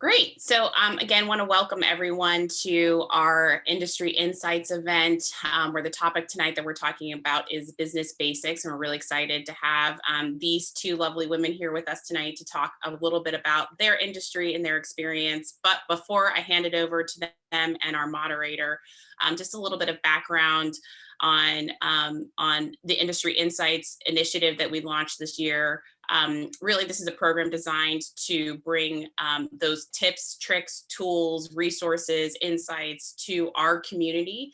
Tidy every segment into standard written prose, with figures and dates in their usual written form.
Great. So again, want to welcome everyone to our Industry Insights event, where the topic tonight that we're talking about is business basics. And we're really excited to have these two lovely women here with us tonight to talk a little bit about their industry and their experience. But before I hand it over to them and our moderator, just a little bit of background on the Industry Insights initiative that we launched this year. Really, this is a program designed to bring those tips, tricks, tools, resources, insights to our community.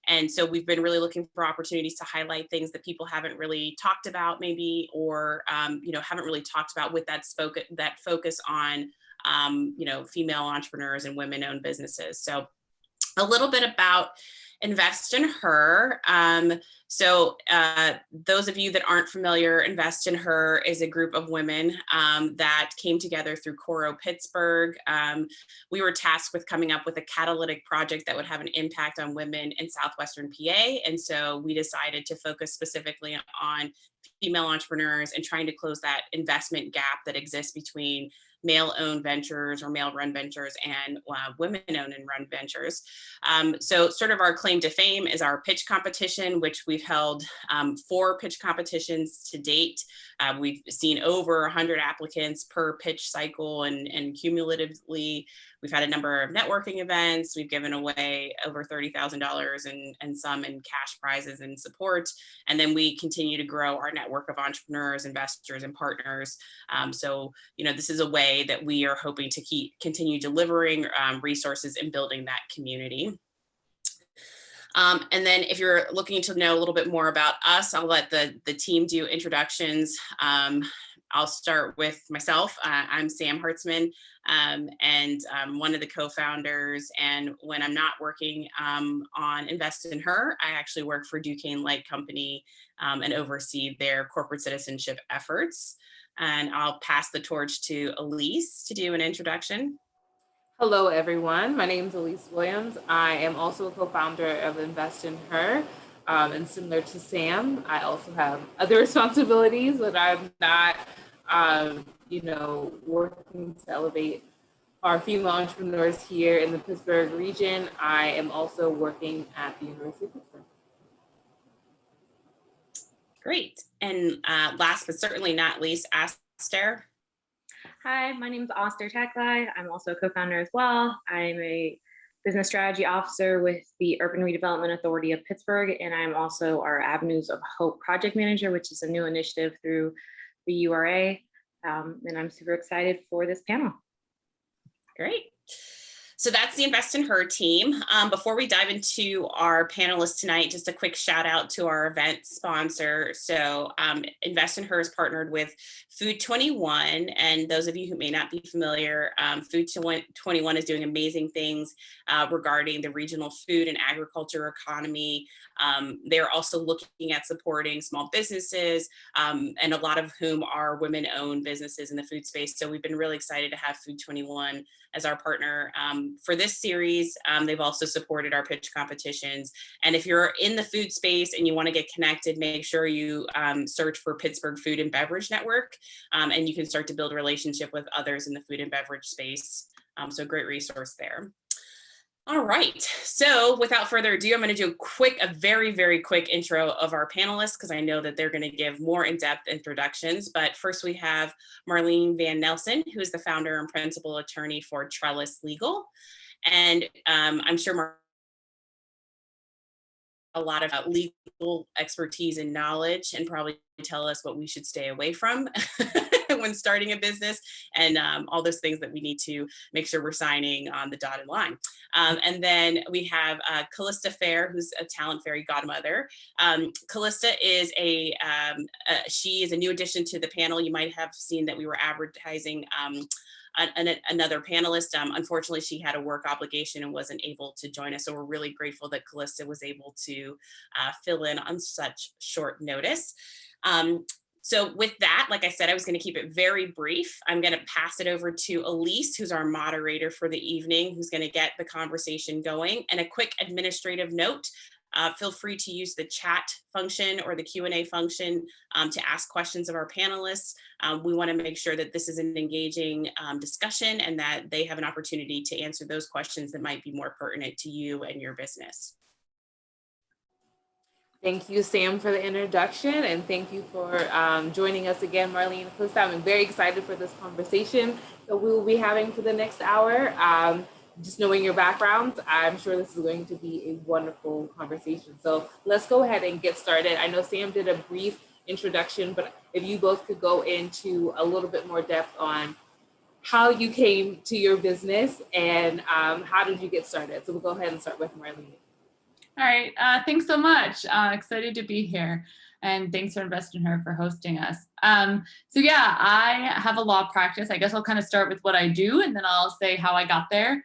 And so we've been really looking for opportunities to highlight things that people haven't really talked about maybe, or, haven't really talked about with that focus on, female entrepreneurs and women-owned businesses. So a little bit about Invest in Her. Those of you that aren't familiar, Invest in Her is a group of women that came together through Coro Pittsburgh. We were tasked with coming up with a catalytic project that would have an impact on women in Southwestern PA. And so we decided to focus specifically on female entrepreneurs and trying to close that investment gap that exists between male-owned ventures or male-run ventures and women-owned and run ventures. So sort of our claim to fame is our pitch competition, which we've held 4 pitch competitions to date. We've seen over 100 applicants per pitch cycle, and cumulatively, we've had a number of networking events. We've given away over $30,000 and some in cash prizes and support. And then we continue to grow our network of entrepreneurs, investors, and partners. This is a way that we are hoping to continue delivering resources and building that community. And then if you're looking to know a little bit more about us, I'll let the team do introductions. I'll start with myself. I'm Sam Hartzman, and I'm one of the co-founders. And when I'm not working on Invest in Her, I actually work for Duquesne Light Company and oversee their corporate citizenship efforts. And I'll pass the torch to Elise to do an introduction. Hello, everyone. My name is Elise Williams. I am also a co-founder of Invest in Her. And similar to Sam, I also have other responsibilities that I'm not, working to elevate our female entrepreneurs here in the Pittsburgh region. I am also working at the University of Pittsburgh. Great. And last but certainly not least, Aster. Hi, my name is Aster Taklai. I'm also a co-founder as well. I'm a business strategy officer with the Urban Redevelopment Authority of Pittsburgh, and I'm also our Avenues of Hope project manager, which is a new initiative through the URA. And I'm super excited for this panel. Great. So that's the Invest in Her team. Before we dive into our panelists tonight, just a quick shout out to our event sponsor. So Invest in Her is partnered with Food 21. And those of you who may not be familiar, Food 21 is doing amazing things regarding the regional food and agriculture economy. They're also looking at supporting small businesses, and a lot of whom are women-owned businesses in the food space. So we've been really excited to have Food 21 as our partner for this series. They've also supported our pitch competitions. And if you're in the food space and you want to get connected, make sure you search for Pittsburgh Food and Beverage Network, and you can start to build a relationship with others in the food and beverage space. So great resource there. All right, so without further ado, I'm going to do a very, very quick intro of our panelists, because I know that they're going to give more in-depth introductions. But first we have Marlene Van Nelson, who is the founder and principal attorney for Trellis Legal. And I'm sure a lot of legal expertise and knowledge, and probably tell us what we should stay away from when starting a business, and all those things that we need to make sure we're signing on the dotted line. And then we have Calista Fair, who's a talent fairy godmother. Calista is she is a new addition to the panel. You might have seen that we were advertising another panelist. Unfortunately, she had a work obligation and wasn't able to join us. So we're really grateful that Calista was able to fill in on such short notice. So with that, like I said, I was going to keep it very brief. I'm going to pass it over to Elise, who's our moderator for the evening, who's going to get the conversation going. And a quick administrative note, Feel free to use the chat function or the Q&A function to ask questions of our panelists. We want to make sure that this is an engaging discussion and that they have an opportunity to answer those questions that might be more pertinent to you and your business. Thank you, Sam, for the introduction, and thank you for joining us again, Marlene and Calista. I'm very excited for this conversation that we will be having for the next hour. Just knowing your backgrounds, I'm sure this is going to be a wonderful conversation. So let's go ahead and get started. I know Sam did a brief introduction, but if you both could go into a little bit more depth on how you came to your business and how did you get started? So we'll go ahead and start with Marlene. All right, thanks so much. Excited to be here. And thanks for Invest in Her for hosting us. So yeah, I have a law practice. I guess I'll kind of start with what I do and then I'll say how I got there.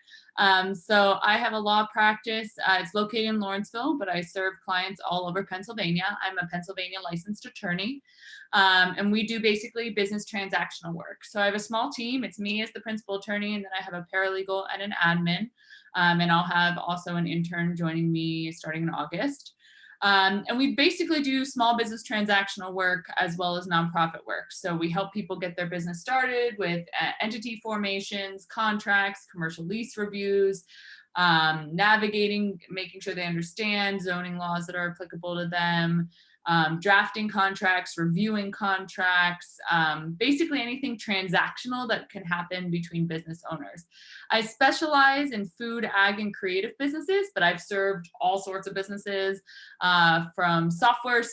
So I have a law practice. It's located in Lawrenceville, but I serve clients all over Pennsylvania. I'm a Pennsylvania licensed attorney. And we do basically business transactional work. So I have a small team. It's me as the principal attorney, and then I have a paralegal and an admin. And I'll have also an intern joining me starting in August. And we basically do small business transactional work as well as nonprofit work. So we help people get their business started with entity formations, contracts, commercial lease reviews, navigating, making sure they understand zoning laws that are applicable to them, drafting contracts, reviewing contracts, basically anything transactional that can happen between business owners. I specialize in food, ag, and creative businesses, but I've served all sorts of businesses, from software,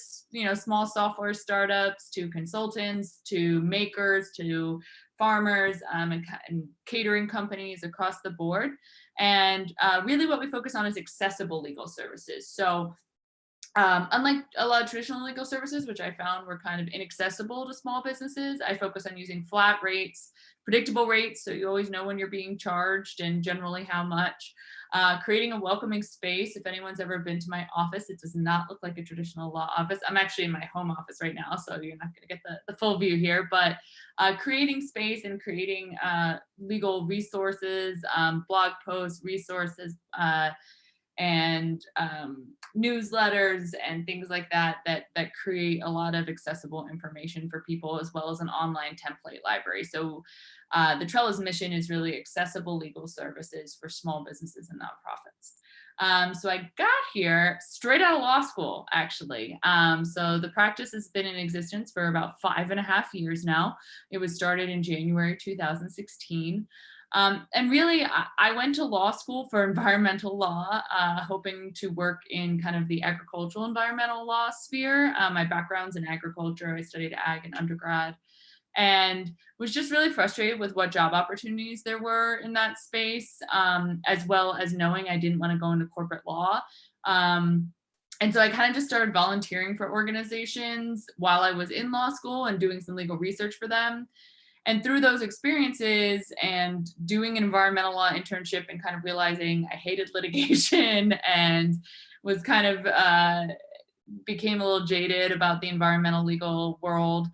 small software startups to consultants to makers to farmers and catering companies across the board. And really what we focus on is accessible legal services. So unlike a lot of traditional legal services, which I found were kind of inaccessible to small businesses, I focus on using flat rates, predictable rates, so you always know when you're being charged and generally how much. Creating a welcoming space. If anyone's ever been to my office, it does not look like a traditional law office. I'm actually in my home office right now, so you're not going to get the full view here, but creating space and creating legal resources, blog posts, resources, and newsletters and things like that create a lot of accessible information for people, as well as an online template library. So the Trellis mission is really accessible legal services for small businesses and nonprofits. So I got here straight out of law school, actually. So the practice has been in existence for about 5.5 years now. It was started in January 2016. And really, I went to law school for environmental law, hoping to work in kind of the agricultural environmental law sphere. My background's in agriculture. I studied ag in undergrad and was just really frustrated with what job opportunities there were in that space, as well as knowing I didn't want to go into corporate law. And so I kind of just started volunteering for organizations while I was in law school and doing some legal research for them. And through those experiences and doing an environmental law internship and kind of realizing I hated litigation and was kind of became a little jaded about the environmental legal world,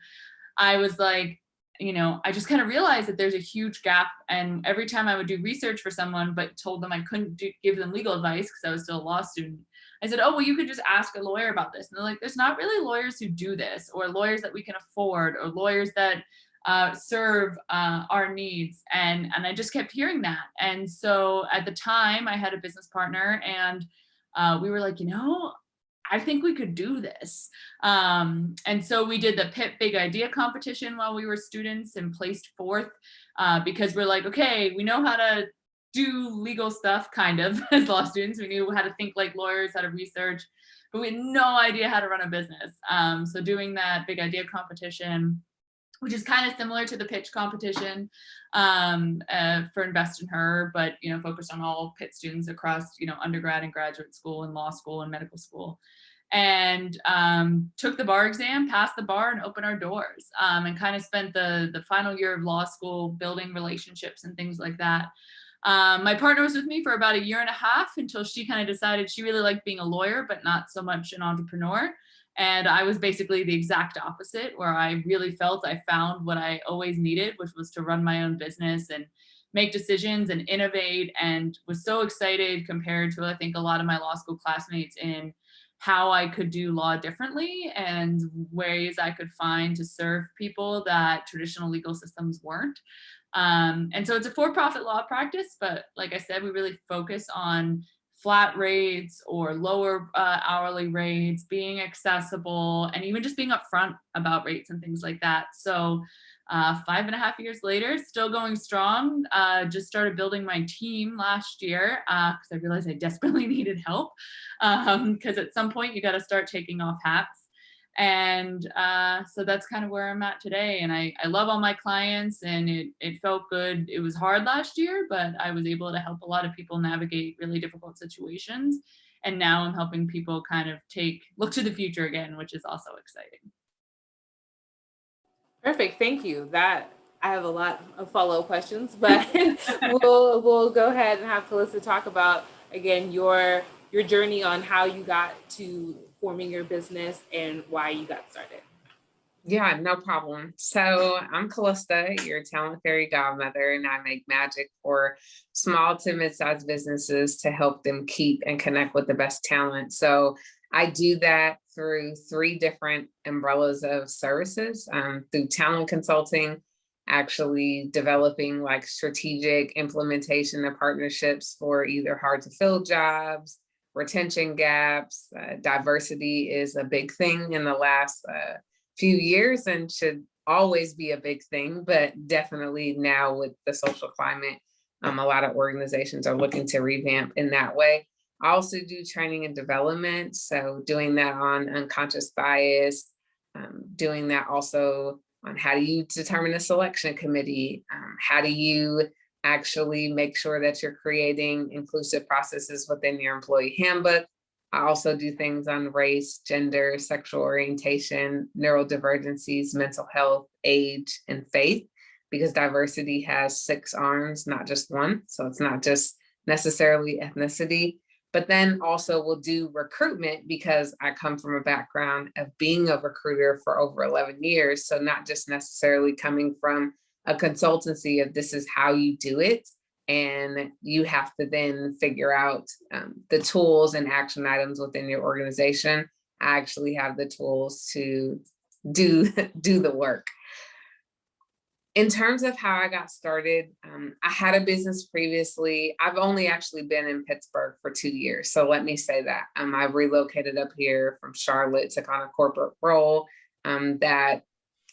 I was like, I just kind of realized that there's a huge gap. And every time I would do research for someone, but told them I couldn't give them legal advice because I was still a law student, I said, oh, well, you could just ask a lawyer about this. And they're like, there's not really lawyers who do this, or lawyers that we can afford, or lawyers that serve our needs. And I just kept hearing that. And so at the time I had a business partner and we were like, I think we could do this. And so we did the Pitt Big Idea competition while we were students and placed 4th because we're like, okay, we know how to do legal stuff kind of as law students. We knew how to think like lawyers, how to research, but we had no idea how to run a business. So doing that Big Idea competition, which is kind of similar to the pitch competition for Invest in Her, but focused on all Pitt students across undergrad and graduate school and law school and medical school, and took the bar exam, passed the bar, and opened our doors, and kind of spent the final year of law school building relationships and things like that. My partner was with me for about 1.5 years until she kind of decided she really liked being a lawyer, but not so much an entrepreneur. And I was basically the exact opposite, where I really felt I found what I always needed, which was to run my own business and make decisions and innovate, and was so excited compared to, I think, a lot of my law school classmates in how I could do law differently and ways I could find to serve people that traditional legal systems weren't. And so it's a for-profit law practice, but like I said, we really focus on flat rates or lower hourly rates, being accessible, and even just being upfront about rates and things like that. So 5.5 years later, still going strong. Just started building my team last year because I realized I desperately needed help, because at some point you got to start taking off hats. And so that's kind of where I'm at today. And I love all my clients, and it felt good. It was hard last year, but I was able to help a lot of people navigate really difficult situations. And now I'm helping people kind of look to the future again, which is also exciting. Perfect. Thank you. That I have a lot of follow-up questions, but we'll go ahead and have Calista talk about again your journey on how you got to forming your business and why you got started. Yeah, no problem. So I'm Calista, your talent fairy godmother, and I make magic for small to mid-sized businesses to help them keep and connect with the best talent. So I do that through 3 different umbrellas of services, through talent consulting, actually developing like strategic implementation of partnerships for either hard to fill jobs, retention gaps. Diversity is a big thing in the last few years and should always be a big thing, but definitely now with the social climate, a lot of organizations are looking to revamp in that way. I also do training and development, so doing that on unconscious bias, doing that also on how do you determine a selection committee, how do you actually make sure that you're creating inclusive processes within your employee handbook. I also do things on race, gender, sexual orientation, neurodivergencies, mental health, age, and faith, because diversity has 6 arms, not just one. So it's not just necessarily ethnicity, but then also we'll do recruitment because I come from a background of being a recruiter for over 11 years. So not just necessarily coming from a consultancy of this is how you do it, and you have to then figure out the tools and action items within your organization. I actually have the tools to do the work. In terms of how I got started, I had a business previously. I've only actually been in Pittsburgh for 2 years. So let me say that. I relocated up here from Charlotte to kind of corporate role that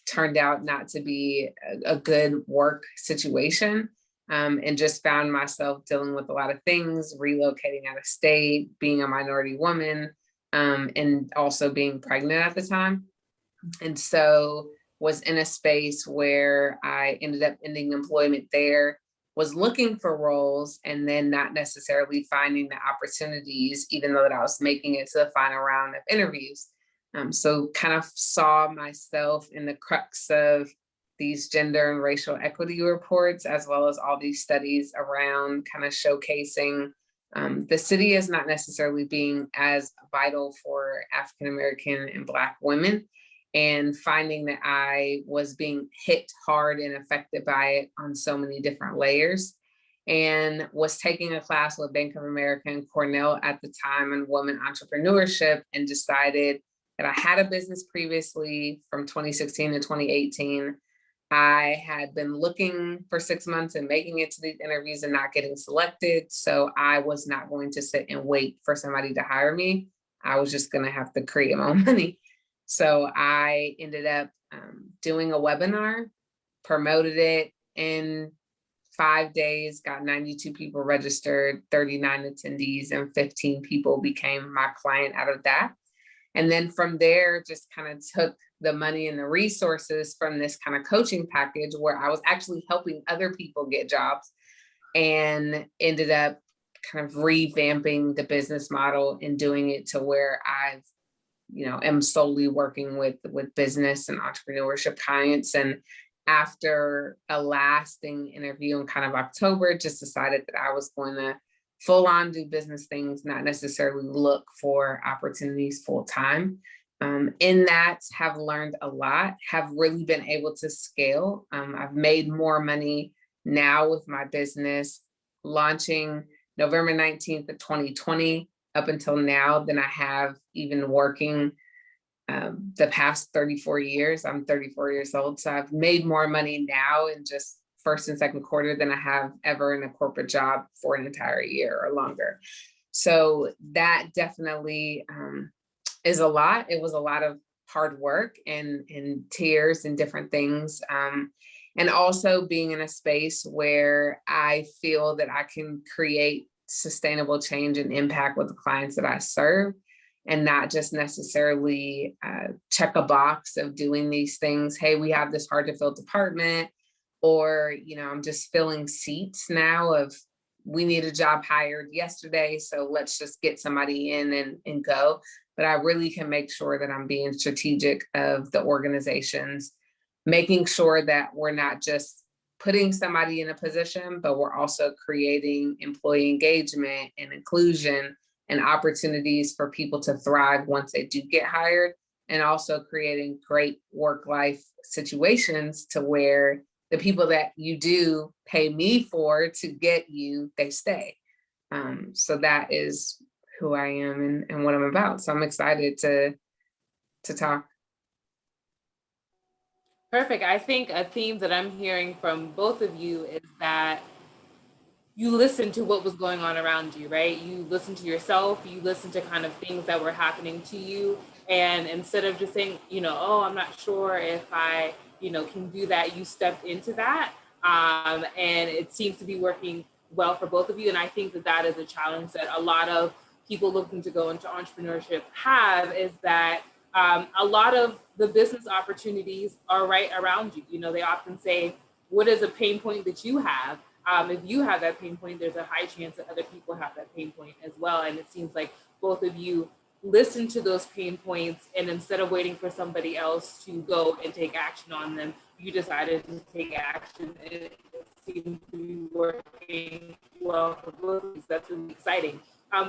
turned out not to be a good work situation, and just found myself dealing with a lot of things, relocating out of state, being a minority woman, and also being pregnant at the time. And so was in a space where I ended up ending employment there, was looking for roles, and then not necessarily finding the opportunities, even though that I was making it to the final round of interviews. So kind of saw myself in the crux of these gender and racial equity reports, as well as all these studies around kind of showcasing the city as not necessarily being as vital for African-American and Black women, and finding that I was being hit hard and affected by it on so many different layers, and was taking a class with Bank of America and Cornell at the time in women entrepreneurship, and decided that I had a business previously from 2016 to 2018. I had been looking for 6 months and making it to these interviews and not getting selected. So I was not going to sit and wait for somebody to hire me. I was just going to have to create my own money. So I ended up doing a webinar, promoted it in 5 days, got 92 people registered, 39 attendees, and 15 people became my client out of that. And then from there, just kind of took the money and the resources from this kind of coaching package where I was actually helping other people get jobs, and ended up kind of revamping the business model and doing it to where I've, am solely working with business and entrepreneurship clients. And after a lasting interview in kind of October, just decided that I was going to full on do business things, not necessarily look for opportunities full time. In that, have learned a lot, have really been able to scale. I've made more money now with my business launching November 19th of 2020. up until now than I have even working the past 34 years. I'm 34 years old. So I've made more money now in just first and second quarter than I have ever in a corporate job for an entire year or longer. So that definitely is a lot. It was a lot of hard work and tears and different things. And also being in a space where I feel that I can create sustainable change and impact with the clients that I serve, and not just necessarily check a box of doing these things. Hey, we have this hard to fill department, or, I'm just filling seats now of, we need a job hired yesterday, so let's just get somebody in and go. But I really can make sure that I'm being strategic of the organizations, making sure that we're not just putting somebody in a position, but we're also creating employee engagement and inclusion and opportunities for people to thrive once they do get hired, and also creating great work-life situations to where the people that you do pay me for to get you, they stay. So that is who I am and what I'm about. So I'm excited to talk. Perfect. I think a theme that I'm hearing from both of you is that you listen to what was going on around you, right? You listen to yourself, you listen to kind of things that were happening to you. And instead of just saying, oh, I'm not sure if I, can do that, you stepped into that. And it seems to be working well for both of you. And I think that that is a challenge that a lot of people looking to go into entrepreneurship have, is that a lot of the business opportunities are right around you. They often say, what is a pain point that you have? If you have that pain point, there's a high chance that other people have that pain point as well. And it seems like both of you listen to those pain points, and instead of waiting for somebody else to go and take action on them, you decided to take action, and it seems to be working well for both of you. That's really exciting.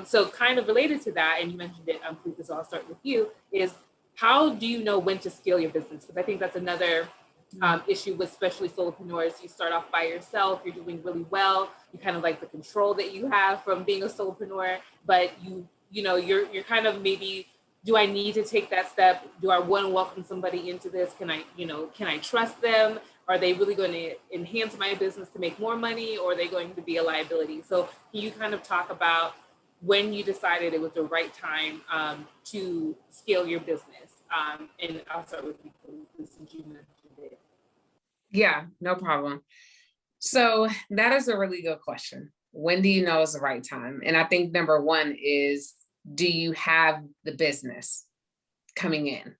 So kind of related to that, and you mentioned it, please, I'll start with you, is how do you know when to scale your business? Because I think that's another issue with especially solopreneurs. You start off by yourself, you're doing really well, you kind of like the control that you have from being a solopreneur, but you're kind of maybe, do I need to take that step? Do I want to welcome somebody into this? Can I trust them? Are they really going to enhance my business to make more money, or are they going to be a liability? So can you kind of talk about when you decided it was the right time to scale your business? And I'll start with you, since you mentioned it. Yeah, no problem. So that is a really good question. When do you know is the right time? And I think number one is, do you have the business coming in?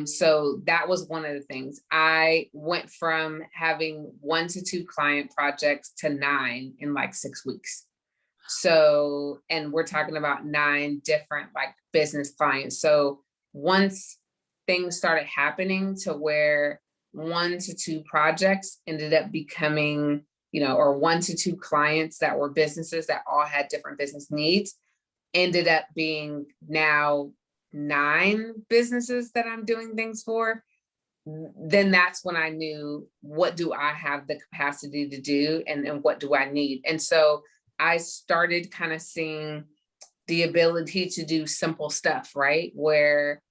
So that was one of the things. I went from having 1 to 2 client projects to 9 in like 6 weeks. So, and we're talking about 9 different like business clients. So once things started happening to where 1 to 2 projects ended up becoming, or 1 to 2 clients that were businesses that all had different business needs, ended up being now 9 businesses that I'm doing things for, then that's when I knew, what do I have the capacity to do, and what do I need? And so I started kind of seeing the ability to do simple stuff, right? Where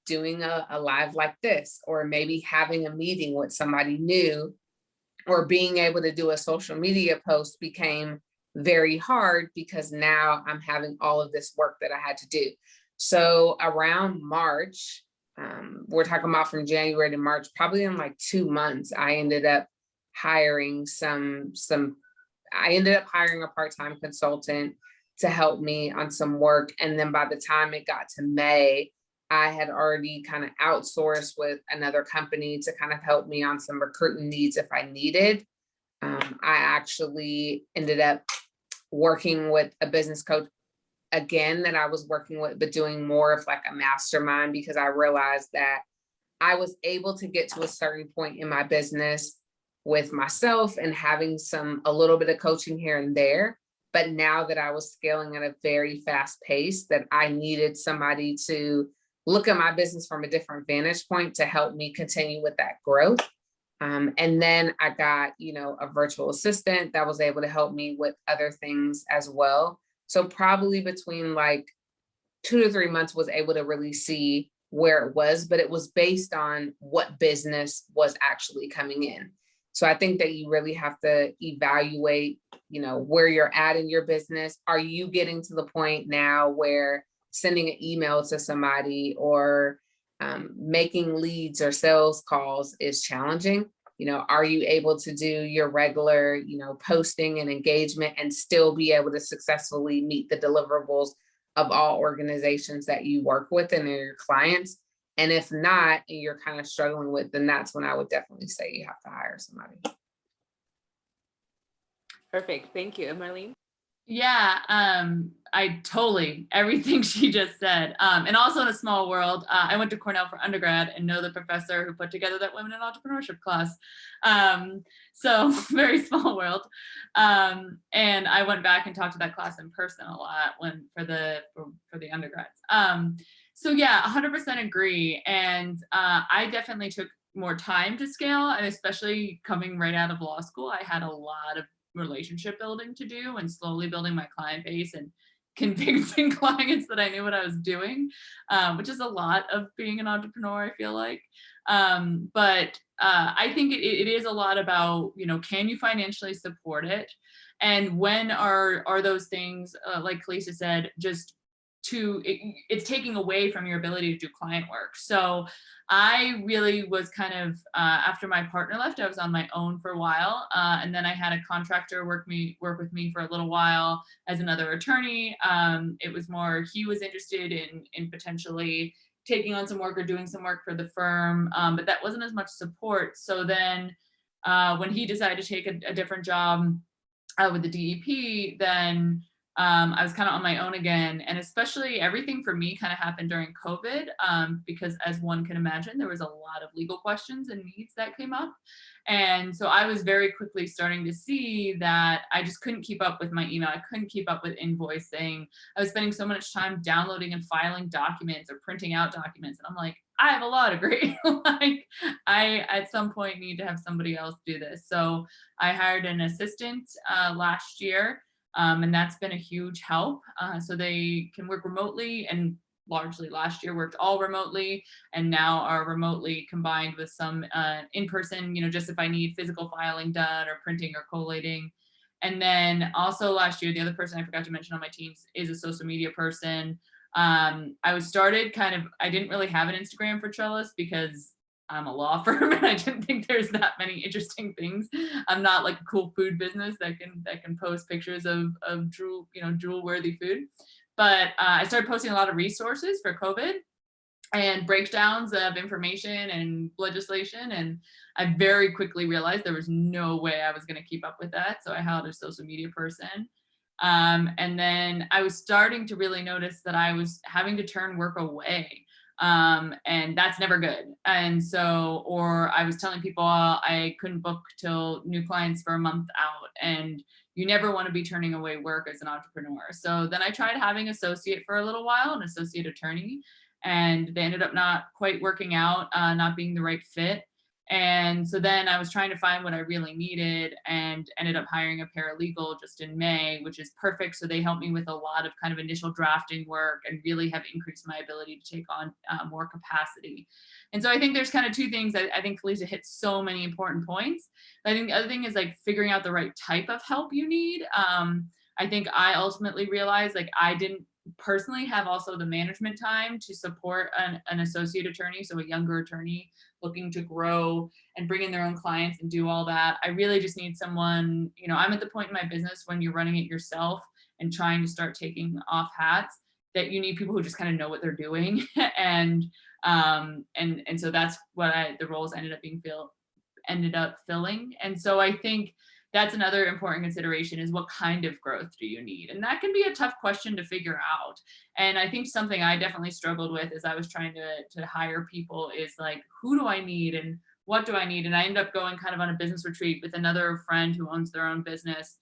doing a live like this, or maybe having a meeting with somebody new, or being able to do a social media post became very hard, because now I'm having all of this work that I had to do. So around March, we're talking about from January to March, probably in like 2 months, I ended up hiring I ended up hiring a part-time consultant to help me on some work. And then by the time it got to May, I had already kind of outsourced with another company to kind of help me on some recruiting needs if I needed. I actually ended up working with a business coach again that I was working with, but doing more of like a mastermind, because I realized that I was able to get to a certain point in my business with myself and having a little bit of coaching here and there. But now that I was scaling at a very fast pace, that I needed somebody to look at my business from a different vantage point to help me continue with that growth. And then I got, a virtual assistant that was able to help me with other things as well. So probably between like 2 to 3 months was able to really see where it was, but it was based on what business was actually coming in. So I think that you really have to evaluate, where you're at in your business. Are you getting to the point now where sending an email to somebody or making leads or sales calls is challenging? Are you able to do your regular, posting and engagement and still be able to successfully meet the deliverables of all organizations that you work with and your clients? And if not, and you're kind of struggling with, then that's when I would definitely say you have to hire somebody. Perfect. Thank you. Marlene? Yeah, I totally, everything she just said. And also in a small world, I went to Cornell for undergrad and know the professor who put together that women in entrepreneurship class. So very small world. And I went back and talked to that class in person a lot for the undergrads. So yeah, 100% agree. And I definitely took more time to scale, and especially coming right out of law school, I had a lot of relationship building to do and slowly building my client base and convincing clients that I knew what I was doing, which is a lot of being an entrepreneur, I feel like. But I think it is a lot about, can you financially support it? And when are those things, like Calista said, just it's taking away from your ability to do client work. So I really was kind of, after my partner left, I was on my own for a while. And then I had a contractor work with me for a little while as another attorney. It was more, he was interested in potentially taking on some work or doing some work for the firm, but that wasn't as much support. So then when he decided to take a different job with the DEP, then I was kind of on my own again. And especially everything for me kind of happened during COVID, because as one can imagine, there was a lot of legal questions and needs that came up. And so I was very quickly starting to see that I just couldn't keep up with my email. I couldn't keep up with invoicing. I was spending so much time downloading and filing documents or printing out documents. And I'm like, I have a law degree. Like, I at some point need to have somebody else do this. So I hired an assistant last year. And that's been a huge help. So they can work remotely, and largely last year worked all remotely, and now are remotely combined with some in-person, just if I need physical filing done or printing or collating. And then also last year, the other person I forgot to mention on my team is a social media person. I didn't really have an Instagram for Trellis because I'm a law firm and I didn't think there's that many interesting things. I'm not like a cool food business that can post pictures of drool worthy food. But I started posting a lot of resources for COVID and breakdowns of information and legislation. And I very quickly realized there was no way I was going to keep up with that. So I hired a social media person. And then I was starting to really notice that I was having to turn work away. And that's never good. And so, or I was telling people I couldn't book till new clients for a month out, and you never want to be turning away work as an entrepreneur. So then I tried having associate for a little while, an associate attorney, and they ended up not quite working out, not being the right fit. And so then I was trying to find what I really needed and ended up hiring a paralegal just in May, which is perfect. So they helped me with a lot of kind of initial drafting work and really have increased my ability to take on more capacity. And so I think there's kind of two things. I think Calista hit so many important points. I think the other thing is like figuring out the right type of help you need. I think I ultimately realized like I didn't personally have also the management time to support an associate attorney, so a younger attorney looking to grow and bring in their own clients and do all that. I really just need someone, I'm at the point in my business when you're running it yourself and trying to start taking off hats, that you need people who just kind of know what they're doing. and so that's what the roles ended up filling. And so I think that's another important consideration, is what kind of growth do you need? And that can be a tough question to figure out. And I think something I definitely struggled with as I was trying to hire people is like, who do I need and what do I need? And I ended up going kind of on a business retreat with another friend who owns their own business,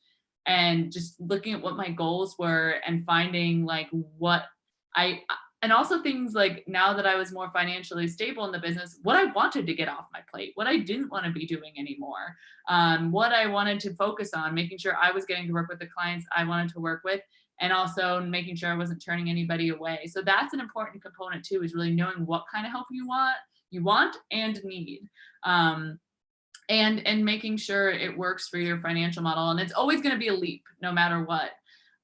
and just looking at what my goals were and finding like and also things like, now that I was more financially stable in the business, what I wanted to get off my plate, what I didn't want to be doing anymore, what I wanted to focus on, making sure I was getting to work with the clients I wanted to work with, and also making sure I wasn't turning anybody away. So that's an important component too, is really knowing what kind of help you want and need. And making sure it works for your financial model. And it's always going to be a leap no matter what.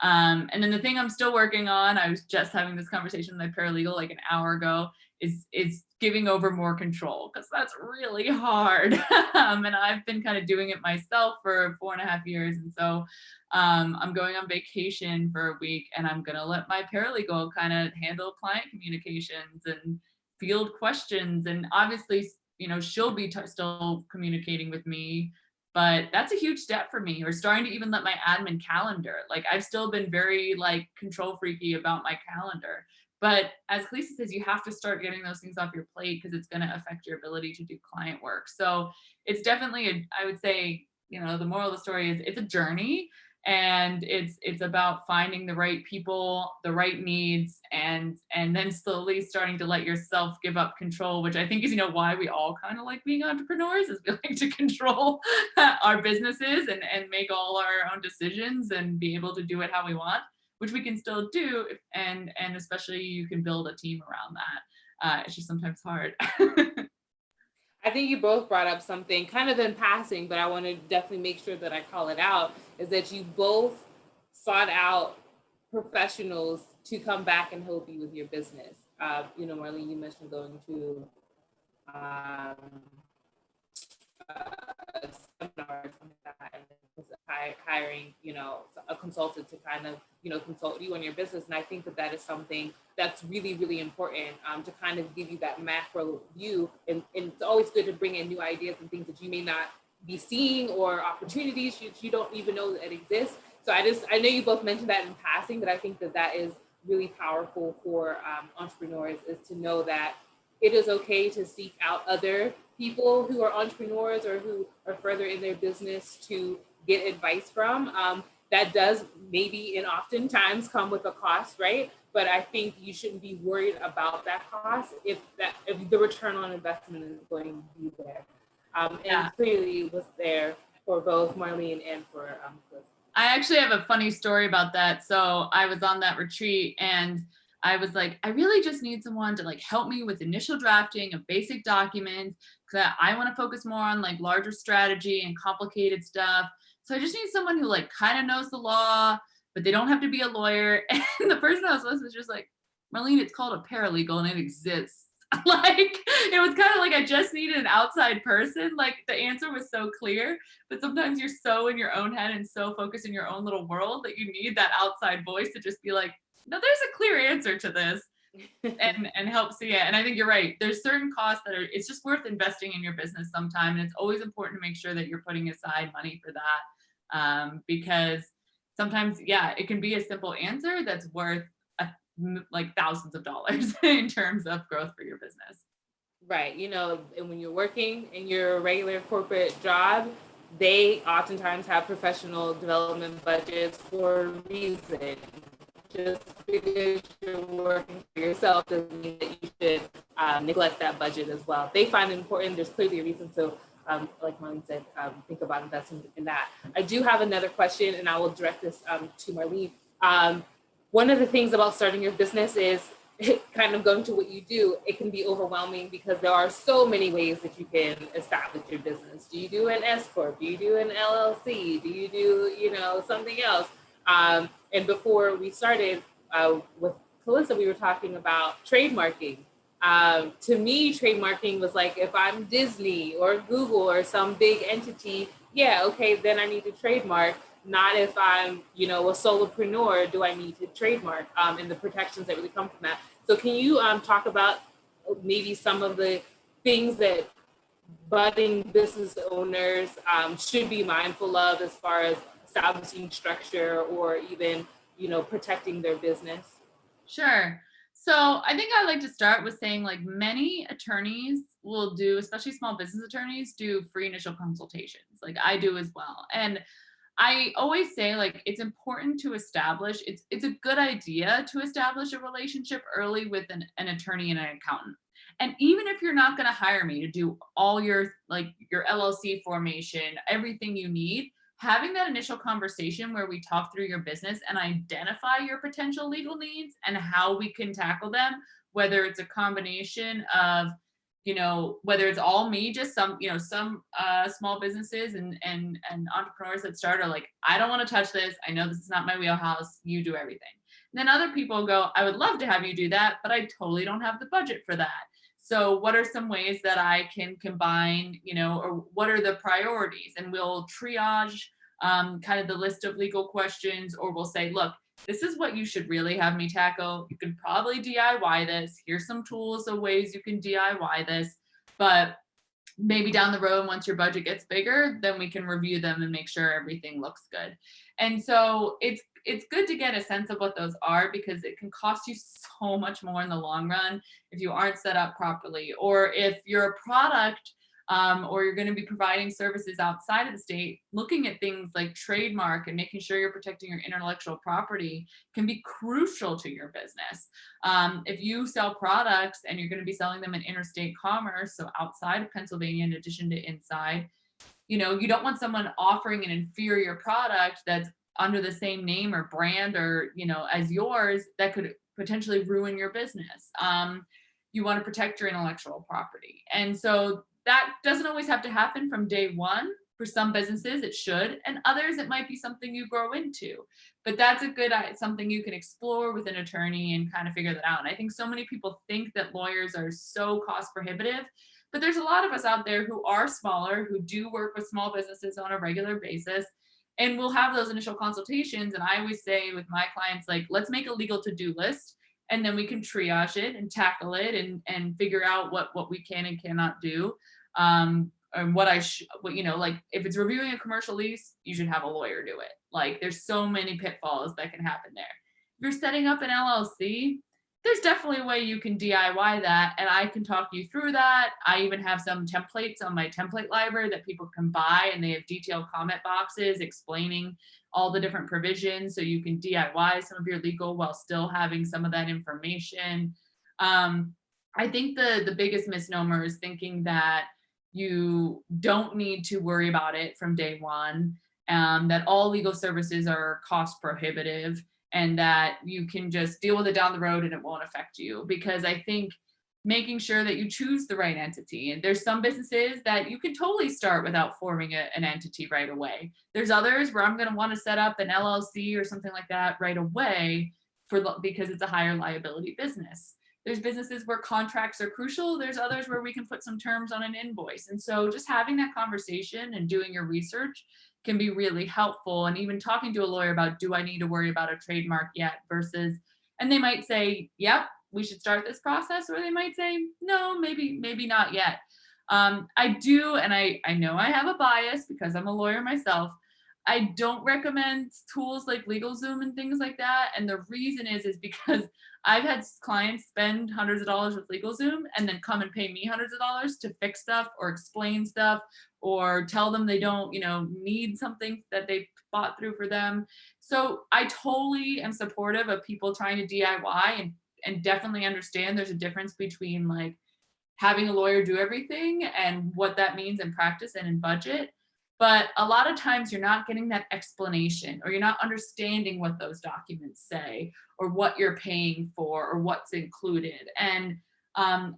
And then the thing I'm still working on, I was just having this conversation with my paralegal like an hour ago, is giving over more control, because that's really hard. And I've been kind of doing it myself for 4.5 years. And so I'm going on vacation for a week, and I'm going to let my paralegal kind of handle client communications and field questions. And obviously, she'll be still communicating with me, but that's a huge step for me. Or starting to even let my admin calendar. Like, I've still been very like control freaky about my calendar. But as Calista says, you have to start getting those things off your plate, because it's going to affect your ability to do client work. So it's definitely, I would say, the moral of the story is it's a journey, and it's about finding the right people, the right needs, and then slowly starting to let yourself give up control, which I think is, why we all kind of like being entrepreneurs, is we like to control our businesses and make all our own decisions and be able to do it how we want, which we can still do. And especially you can build a team around that. It's just sometimes hard. I think you both brought up something kind of in passing, but I want to definitely make sure that I call it out, is that you both sought out professionals to come back and help you with your business. Marlene, you mentioned going to seminar or something like that, and hiring, a consultant to kind of, consult you on your business. And I think that is something that's really, really important, to kind of give you that macro view. And it's always good to bring in new ideas and things that you may not be seeing, or opportunities you don't even know that exist. So I know you both mentioned that in passing, but I think that is really powerful for entrepreneurs, is to know that it is okay to seek out other people who are entrepreneurs or who are further in their business to get advice from. That does maybe and oftentimes come with a cost, right? But I think you shouldn't be worried about that cost if the return on investment is going to be there. And clearly it was there for both Marlene and for Calista. I actually have a funny story about that. So I was on that retreat, and I was like, I really just need someone to like help me with initial drafting of basic documents, because I want to focus more on like larger strategy and complicated stuff. So I just need someone who like kind of knows the law, but they don't have to be a lawyer. And the person I was with was just like, Marlene, it's called a paralegal and it exists. Like, it was kind of like I just needed an outside person. Like, the answer was so clear, but sometimes you're so in your own head and so focused in your own little world that you need that outside voice to just be like, no, there's a clear answer to this, and help see it. And I think you're right. There's certain costs that it's just worth investing in your business sometime. And it's always important to make sure that you're putting aside money for that. Because sometimes, it can be a simple answer that's worth like thousands of dollars in terms of growth for your business. Right. And when you're working in your regular corporate job, they oftentimes have professional development budgets for a reason. Just because you're working for yourself doesn't mean that you should neglect that budget as well. They find it important. There's clearly a reason. So like Marlene said, think about investing in that. I do have another question, and I will direct this to Marlene. One of the things about starting your business is kind of going to what you do. It can be overwhelming because there are so many ways that you can establish your business. Do you do an S Corp? Do you do an LLC? Do you do, something else? And before we started with Calista, we were talking about trademarking. To me, trademarking was like, if I'm Disney or Google or some big entity, then I need to trademark. Not if I'm, a solopreneur, do I need to trademark, and the protections that really come from that. So can you talk about maybe some of the things that budding business owners should be mindful of as far as establishing structure or even, protecting their business? Sure. So I think I'd like to start with saying, like, many attorneys will do, especially small business attorneys, do free initial consultations. Like, I do as well. And I always say, like, it's important to establish, it's a good idea to establish a relationship early with an attorney and an accountant. And even if you're not going to hire me to do all your LLC formation, everything you need, having that initial conversation where we talk through your business and identify your potential legal needs and how we can tackle them, whether it's a combination of, whether it's all me, just some small businesses and entrepreneurs that start are like, I don't want to touch this. I know this is not my wheelhouse. You do everything. And then other people go, I would love to have you do that, but I totally don't have the budget for that. So what are some ways that I can combine, or what are the priorities? And we'll triage kind of the list of legal questions, or we'll say, look, this is what you should really have me tackle. You can probably DIY this. Here's some tools of ways you can DIY this. But maybe down the road, once your budget gets bigger, then we can review them and make sure everything looks good. And so it's good to get a sense of what those are, because it can cost you so much more in the long run if you aren't set up properly, or if you're a product or you're going to be providing services outside of the state. Looking at things like trademark and making sure you're protecting your intellectual property can be crucial to your business. If you sell products and you're going to be selling them in interstate commerce, so outside of Pennsylvania in addition to inside, you don't want someone offering an inferior product that's under the same name or brand or, as yours, that could potentially ruin your business. You want to protect your intellectual property. And so that doesn't always have to happen from day one. For some businesses, it should, and others, it might be something you grow into. But that's something you can explore with an attorney and kind of figure that out. And I think so many people think that lawyers are so cost prohibitive, but there's a lot of us out there who are smaller, who do work with small businesses on a regular basis. And we'll have those initial consultations. And I always say with my clients, like, let's make a legal to-do list, and then we can triage it and tackle it and figure out what we can and cannot do. And like if it's reviewing a commercial lease, you should have a lawyer do it. Like, there's so many pitfalls that can happen there. If you're setting up an LLC, there's definitely a way you can DIY that, and I can talk you through that. I even have some templates on my template library that people can buy, and they have detailed comment boxes explaining all the different provisions, so you can DIY some of your legal while still having some of that information. I think the biggest misnomer is thinking that you don't need to worry about it from day one, that all legal services are cost prohibitive, and that you can just deal with it down the road and it won't affect you. Because I think making sure that you choose the right entity, and there's some businesses that you can totally start without forming an entity right away. There's others where I'm going to want to set up an LLC or something like that right away because it's a higher liability business. There's businesses where contracts are crucial. There's others where we can put some terms on an invoice. And so just having that conversation and doing your research can be really helpful. And even talking to a lawyer about, do I need to worry about a trademark yet, versus, and they might say, yep, we should start this process. Or they might say, no, maybe not yet. I do, and I know I have a bias because I'm a lawyer myself. I don't recommend tools like LegalZoom and things like that. And the reason is because I've had clients spend hundreds of dollars with LegalZoom and then come and pay me hundreds of dollars to fix stuff or explain stuff or tell them they don't, need something that they bought through for them. So I totally am supportive of people trying to DIY and definitely understand there's a difference between like having a lawyer do everything and what that means in practice and in budget. But a lot of times you're not getting that explanation, or you're not understanding what those documents say or what you're paying for or what's included. And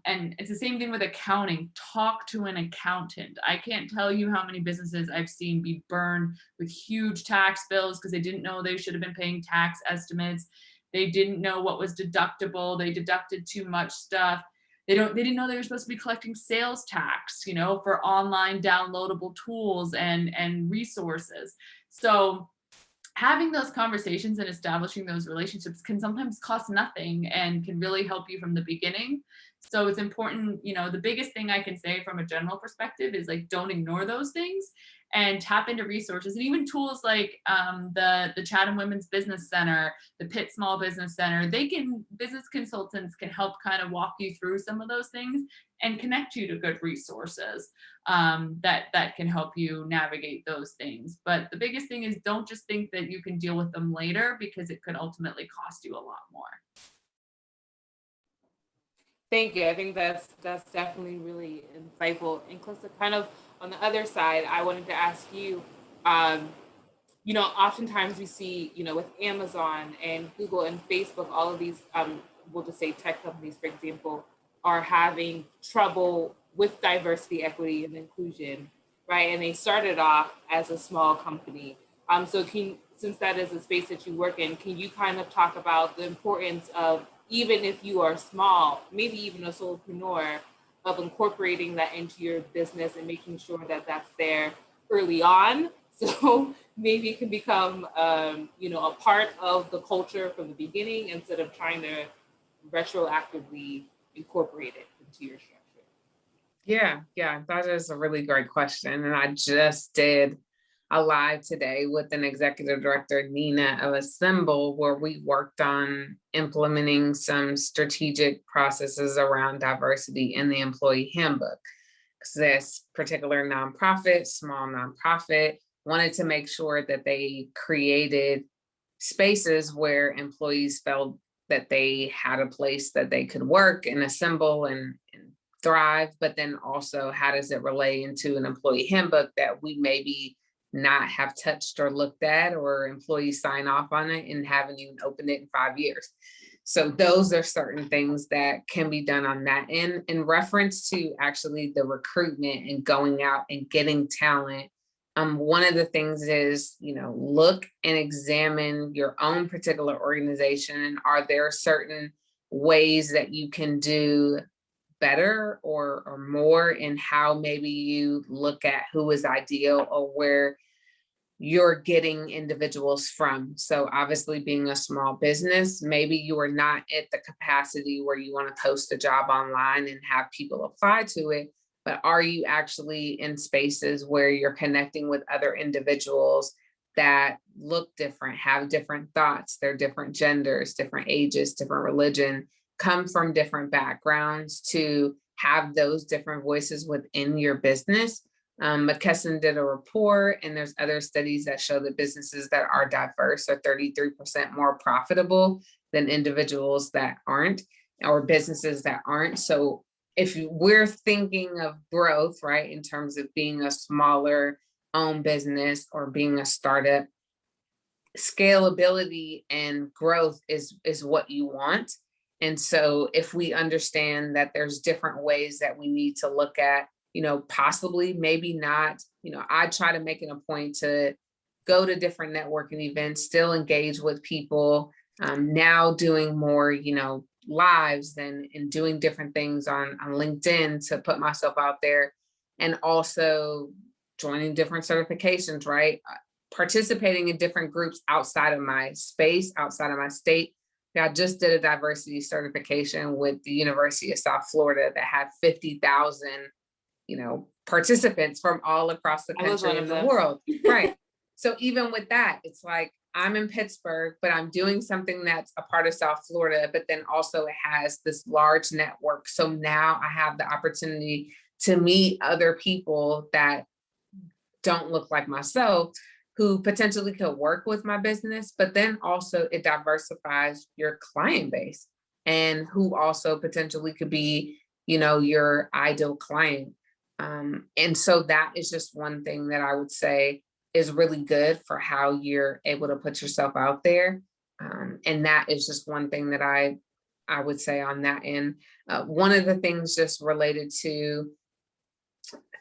it's the same thing with accounting. Talk to an accountant. I can't tell you how many businesses I've seen be burned with huge tax bills because they didn't know they should have been paying tax estimates. They didn't know what was deductible. They deducted too much stuff. They didn't know they were supposed to be collecting sales tax, for online downloadable tools and resources. So having those conversations and establishing those relationships can sometimes cost nothing and can really help you from the beginning. So it's important, the biggest thing I can say from a general perspective is like, don't ignore those things and tap into resources, and even tools like the Chatham Women's Business Center, the Pitt Small Business Center. Business consultants can help kind of walk you through some of those things and connect you to good resources that can help you navigate those things. But the biggest thing is, don't just think that you can deal with them later, because it could ultimately cost you a lot more. Thank you. I think that's definitely really insightful. And Calista, kind of on the other side, I wanted to ask you, oftentimes we see, with Amazon and Google and Facebook, all of these, we'll just say tech companies, for example, are having trouble with diversity, equity, and inclusion, right? And they started off as a small company. So since that is a space that you work in, can you kind of talk about the importance of, even if you are small, maybe even a solopreneur, of incorporating that into your business and making sure that that's there early on? So maybe it can become, a part of the culture from the beginning instead of trying to retroactively incorporate it into your structure. Yeah, that is a really great question. And I just did a live today with an executive director, Nina, of Assemble, where we worked on implementing some strategic processes around diversity in the employee handbook. Because this particular nonprofit, small nonprofit, wanted to make sure that they created spaces where employees felt that they had a place that they could work and assemble and thrive, but then also how does it relate into an employee handbook that we maybe not have touched or looked at, or employees sign off on it and haven't even opened it in 5 years. So those are certain things that can be done on that end. In reference to actually the recruitment and going out and getting talent, one of the things is, look and examine your own particular organization, and are there certain ways that you can do better or more in how maybe you look at who is ideal or where you're getting individuals from. So obviously, being a small business, maybe you are not at the capacity where you want to post a job online and have people apply to it, but are you actually in spaces where you're connecting with other individuals that look different, have different thoughts, they're different genders, different ages, different religion, come from different backgrounds, to have those different voices within your business? McKesson did a report, and there's other studies that show that businesses that are diverse are 33% more profitable than individuals that aren't, or businesses that aren't. So if we're thinking of growth, right, in terms of being a smaller owned business or being a startup, scalability and growth is what you want. And so if we understand that there's different ways that we need to look at, possibly, maybe not, I try to make it a point to go to different networking events, still engage with people, now doing more, lives and doing different things on LinkedIn to put myself out there, and also joining different certifications, right? Participating in different groups outside of my space, outside of my state. I just did a diversity certification with the University of South Florida that had 50,000, participants from all across the country and the world. Right. So even with that, it's like, I'm in Pittsburgh, but I'm doing something that's a part of South Florida, but then also it has this large network. So now I have the opportunity to meet other people that don't look like myself, who potentially could work with my business, but then also it diversifies your client base, and who also potentially could be, your ideal client. And so that is just one thing that I would say is really good for how you're able to put yourself out there. And that is just one thing that I would say on that end. One of the things just related to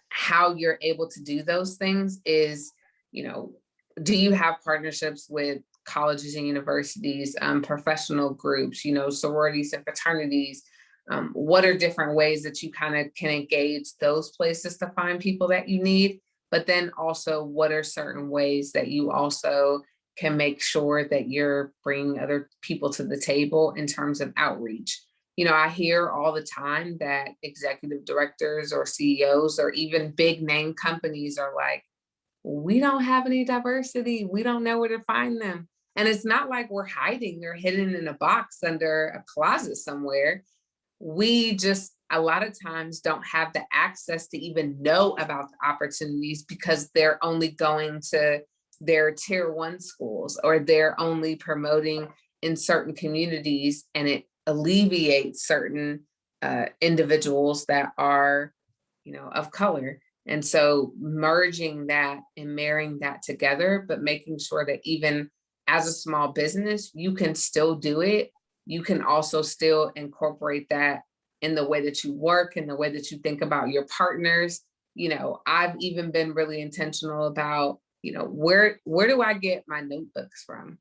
how you're able to do those things is, do you have partnerships with colleges and universities, professional groups, sororities and fraternities? What are different ways that you kind of can engage those places to find people that you need? But then also, what are certain ways that you also can make sure that you're bringing other people to the table in terms of outreach? I hear all the time that executive directors or CEOs or even big name companies are like, we don't have any diversity. We don't know where to find them. And it's not like we're hiding or hidden in a box under a closet somewhere. We just a lot of times don't have the access to even know about the opportunities, because they're only going to their tier 1 schools, or they're only promoting in certain communities, and it alleviates certain individuals that are, of color. And so merging that and marrying that together, but making sure that even as a small business, you can still do it. You can also still incorporate that in the way that you work, in the way that you think about your partners. I've even been really intentional about, where do I get my notebooks from?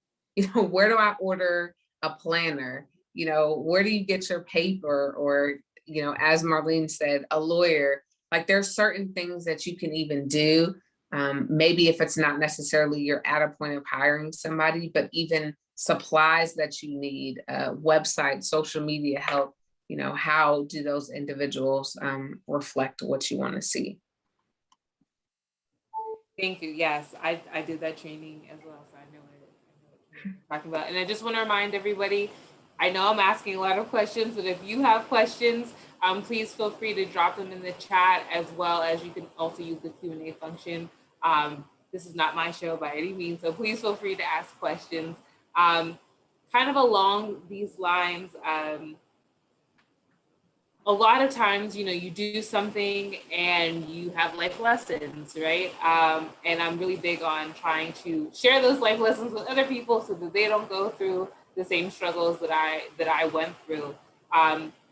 Where do I order a planner? Where do you get your paper? Or, as Marlene said, a lawyer. Like, there's certain things that you can even do. Maybe if it's not necessarily you're at a point of hiring somebody, but even supplies that you need, website, social media help, how do those individuals reflect what you want to see? Thank you. Yes, I did that training as well, so I know what you're talking about. And I just want to remind everybody, I know I'm asking a lot of questions, but if you have questions, please feel free to drop them in the chat, as well as you can also use the Q&A function. This is not my show by any means, so please feel free to ask questions. Kind of along these lines, a lot of times, you do something and you have life lessons, right? And I'm really big on trying to share those life lessons with other people so that they don't go through the same struggles that I went through.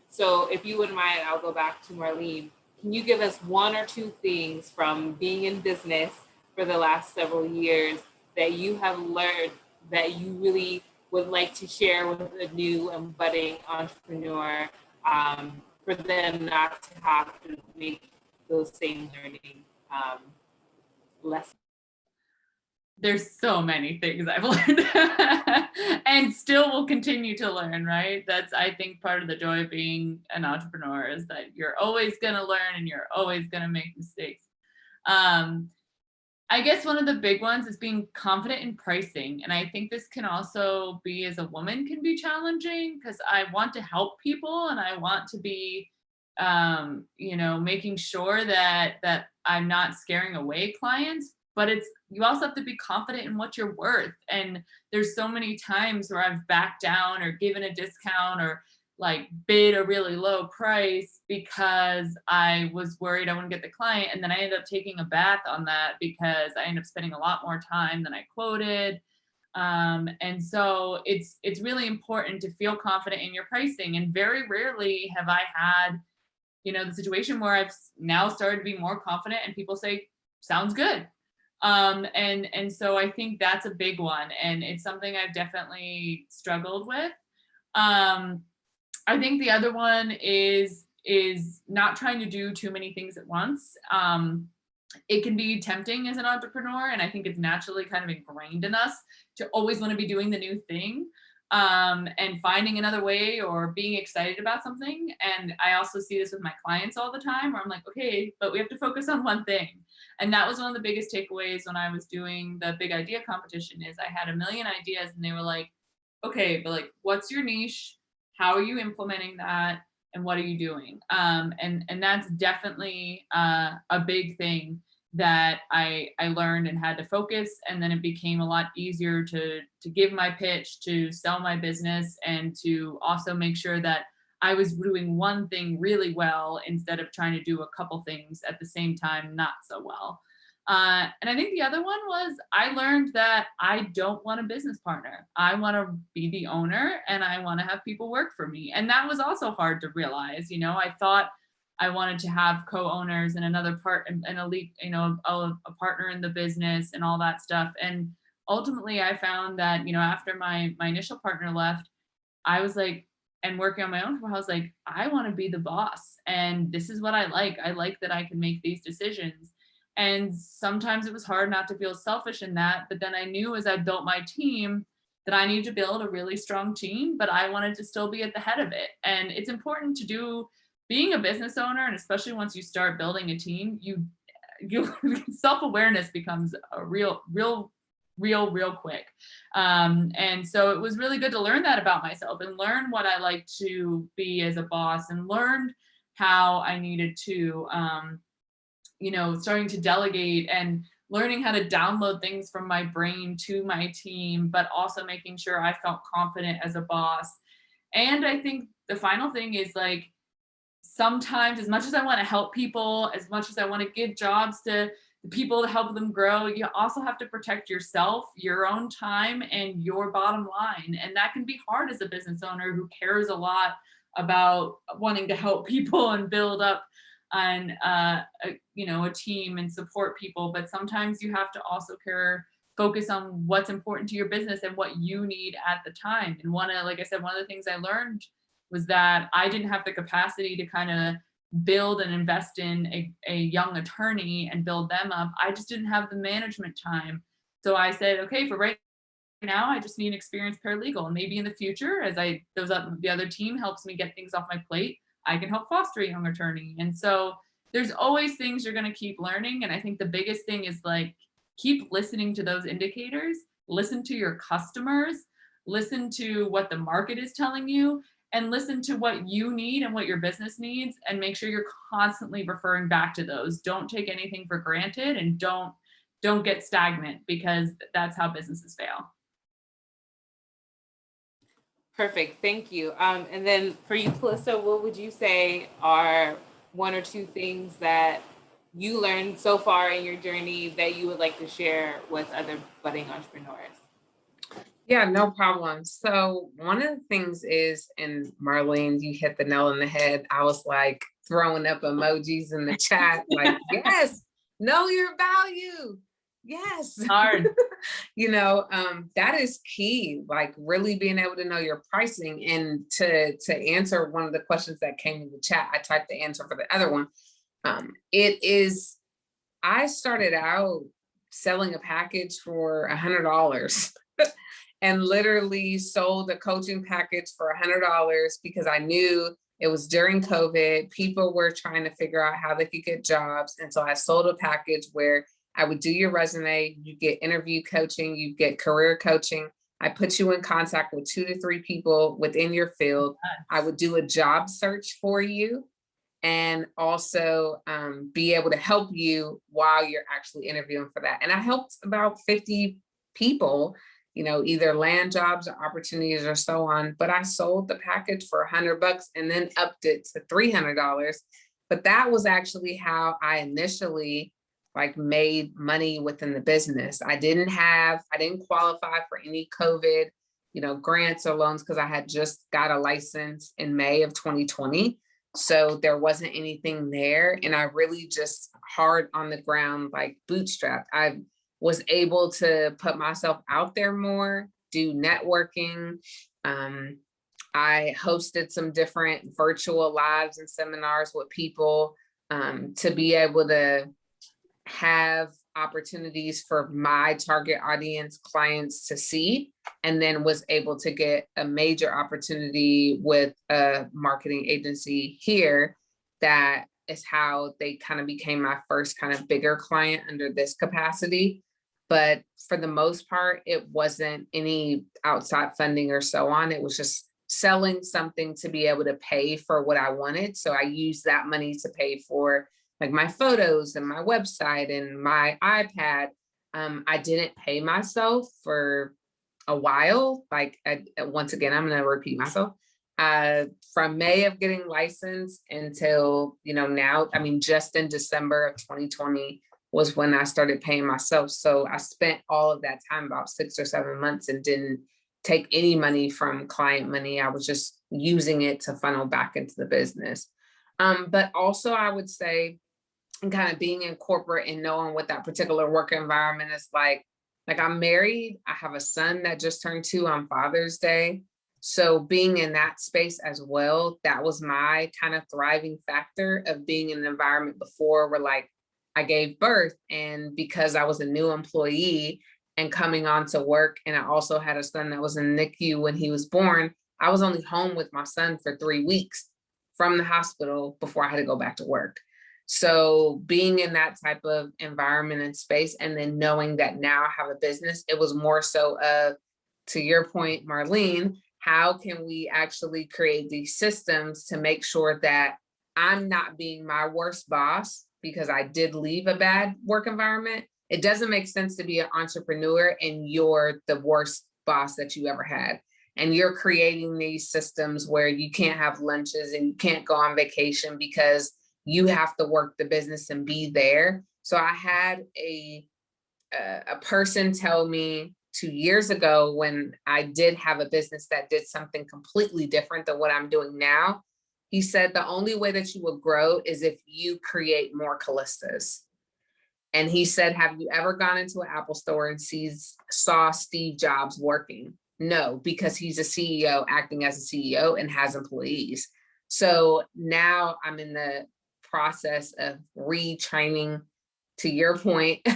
So if you wouldn't mind, I'll go back to Marlene. Can you give us one or two things from being in business for the last several years that you have learned that you really would like to share with a new and budding entrepreneur, for them not to have to make those same learning lessons? There's so many things I've learned and still will continue to learn, right? That's, I think, part of the joy of being an entrepreneur, is that you're always going to learn and you're always going to make mistakes. I guess one of the big ones is being confident in pricing. And I think this can also be, as a woman, can be challenging, because I want to help people and I want to be, making sure that I'm not scaring away clients. But you also have to be confident in what you're worth. And there's so many times where I've backed down or given a discount or like bid a really low price because I was worried I wouldn't get the client. And then I ended up taking a bath on that because I ended up spending a lot more time than I quoted. And so it's really important to feel confident in your pricing. And very rarely have I had, the situation where I've now started to be more confident and people say, sounds good. And so I think that's a big one. And it's something I've definitely struggled with. I think the other one is not trying to do too many things at once. It can be tempting as an entrepreneur, and I think it's naturally kind of ingrained in us to always want to be doing the new thing, and finding another way or being excited about something. And I also see this with my clients all the time, where I'm like, okay, but we have to focus on one thing. And that was one of the biggest takeaways when I was doing the big idea competition, is I had a million ideas and they were like, okay, but like, what's your niche? How are you implementing that? And what are you doing? And that's definitely a big thing that I learned and had to focus. And then it became a lot easier to give my pitch, to sell my business, and to also make sure that I was doing one thing really well instead of trying to do a couple things at the same time not so well. And I think the other one was, I learned that I don't want a business partner. I want to be the owner and I want to have people work for me. And that was also hard to realize. I thought I wanted to have co-owners and another part and a lead, a partner in the business and all that stuff. And ultimately I found that, after my initial partner left, I was like, and working on my own, I was like, I want to be the boss. And this is what I like. I like that I can make these decisions. And sometimes it was hard not to feel selfish in that. But then I knew as I built my team that I needed to build a really strong team, but I wanted to still be at the head of it. And it's important to do, being a business owner, and especially once you start building a team, you self-awareness becomes a real quick. And so it was really good to learn that about myself and learn what I like to be as a boss, and learned how I needed to, starting to delegate and learning how to download things from my brain to my team, but also making sure I felt confident as a boss. And I think the final thing is like sometimes, as much as I want to help people, as much as I want to give jobs to the people to help them grow, you also have to protect yourself, your own time, and your bottom line. And that can be hard as a business owner who cares a lot about wanting to help people and build up on a team and support people. But sometimes you have to also focus on what's important to your business and what you need at the time. And like I said, one of the things I learned was that I didn't have the capacity to kind of build and invest in a young attorney and build them up. I just didn't have the management time. So I said, okay, for right now, I just need an experienced paralegal. And maybe in the future, as the other team helps me get things off my plate, I can help foster a young attorney. And so there's always things you're going to keep learning. And I think the biggest thing is like, keep listening to those indicators, listen to your customers, listen to what the market is telling you, and listen to what you need and what your business needs, and make sure you're constantly referring back to those. Don't take anything for granted, and don't get stagnant, because that's how businesses fail. Perfect, thank you. And then for you, Calista, what would you say are one or two things that you learned so far in your journey that you would like to share with other budding entrepreneurs? Yeah, no problem. So one of the things is, and Marlene, you hit the nail on the head. I was like throwing up emojis in the chat, like, yes, know your value. Yes. Hard. That is key, like really being able to know your pricing. And to answer one of the questions that came in the chat, I typed the answer for the other one. I started out selling a package for $100 and literally sold a coaching package for $100 because I knew it was during COVID. People were trying to figure out how they could get jobs. And so I sold a package where I would do your resume, you get interview coaching, you get career coaching. I put you in contact with 2 to 3 people within your field. I would do a job search for you, and also be able to help you while you're actually interviewing for that. And I helped about 50 people, either land jobs or opportunities or so on. But I sold the package for $100 and then upped it to $300. But that was actually how I initially made money within the business. I didn't qualify for any COVID, grants or loans, because I had just got a license in May of 2020. So there wasn't anything there. And I really just hard on the ground, bootstrapped. I was able to put myself out there more, do networking. I hosted some different virtual lives and seminars with people to be able to have opportunities for my target audience clients to see, and then was able to get a major opportunity with a marketing agency here. That is how they kind of became my first kind of bigger client under this capacity. But for the most part, it wasn't any outside funding or so on. It was just selling something to be able to pay for what I wanted. So I used that money to pay for my photos and my website and my iPad. I didn't pay myself for a while. Once again, I'm going to repeat myself. From May of getting licensed until, now, just in December of 2020 was when I started paying myself. So I spent all of that time, about 6 or 7 months, and didn't take any money from client money. I was just using it to funnel back into the business. But also I would say, and kind of being in corporate and knowing what that particular work environment is like I'm married, I have a son that just turned 2 on Father's Day. So being in that space as well, that was my kind of thriving factor of being in an environment before where I gave birth, and because I was a new employee and coming on to work, and I also had a son that was in NICU when he was born, I was only home with my son for 3 weeks from the hospital before I had to go back to work. So being in that type of environment and space, and then knowing that now I have a business, it was more so to your point, Marlene, how can we actually create these systems to make sure that I'm not being my worst boss because I did leave a bad work environment? It doesn't make sense to be an entrepreneur and you're the worst boss that you ever had. and you're creating these systems where you can't have lunches and you can't go on vacation because you have to work the business and be there. So I had a person tell me 2 years ago, when I did have a business that did something completely different than what I'm doing now. He said, the only way that you will grow is if you create more Calistas. And he said, have you ever gone into an Apple store and saw Steve Jobs working? No, because he's a CEO acting as a CEO and has employees. So now I'm in the process of retraining, to your point,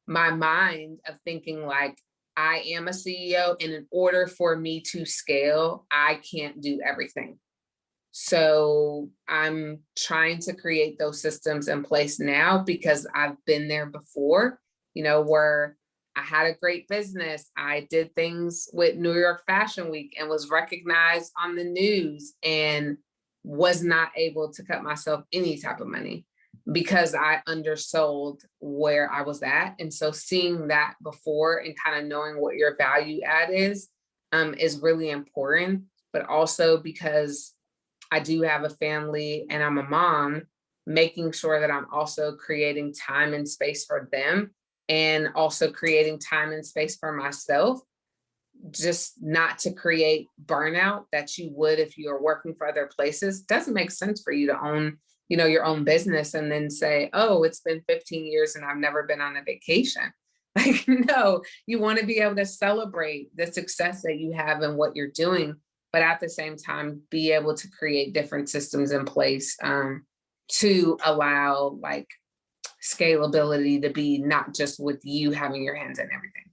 my mind of thinking like, I am a CEO, and in order for me to scale, I can't do everything. So I'm trying to create those systems in place now, because I've been there before, where I had a great business. I did things with New York Fashion Week and was recognized on the news and was not able to cut myself any type of money because I undersold where I was at. And so seeing that before and kind of knowing what your value add is really important, but also because I do have a family and I'm a mom, making sure that I'm also creating time and space for them, and also creating time and space for myself, just not to create burnout that you would if you are working for other places. Doesn't make sense for you to own, your own business and then say, oh, it's been 15 years and I've never been on a vacation. Like, no, you want to be able to celebrate the success that you have and what you're doing, but at the same time, be able to create different systems in place to allow like scalability to be not just with you having your hands in everything.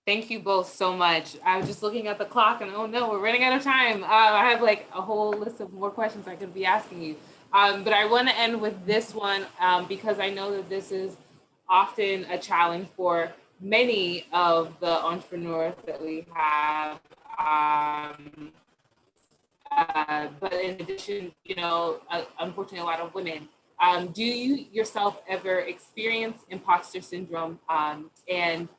Thank you both so much. I was just looking at the clock and oh no, we're running out of time. I have like a whole list of more questions I could be asking you. But I want to end with this one because I know that this is often a challenge for many of the entrepreneurs that we have. But in addition, unfortunately, a lot of women. Do you yourself ever experience imposter syndrome? And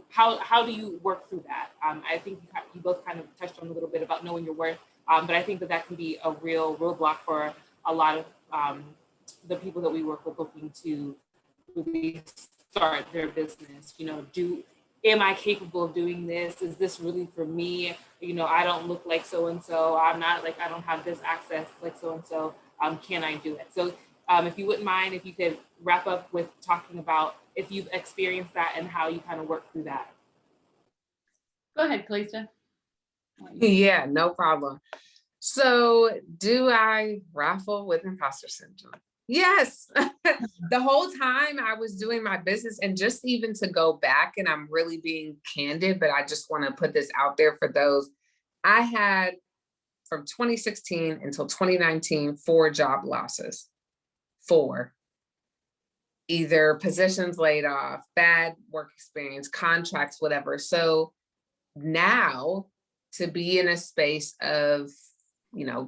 how do you work through that? I think you both kind of touched on a little bit about knowing your worth, but I think that can be a real roadblock for a lot of the people that we work with looking to really start their business. Am I capable of doing this? Is this really for me? I don't look like so-and-so. I don't have this access like so-and-so. Can I do it? So if you wouldn't mind, if you could wrap up with talking about if you've experienced that and how you kind of work through that. Go ahead, Calista. Yeah, no problem. So do I raffle with imposter syndrome? Yes. The whole time I was doing my business, and just even to go back, and I'm really being candid, but I just want to put this out there for those. I had from 2016 until 2019, 4 job losses. 4. Either positions laid off, bad work experience, contracts, whatever. So now to be in a space of,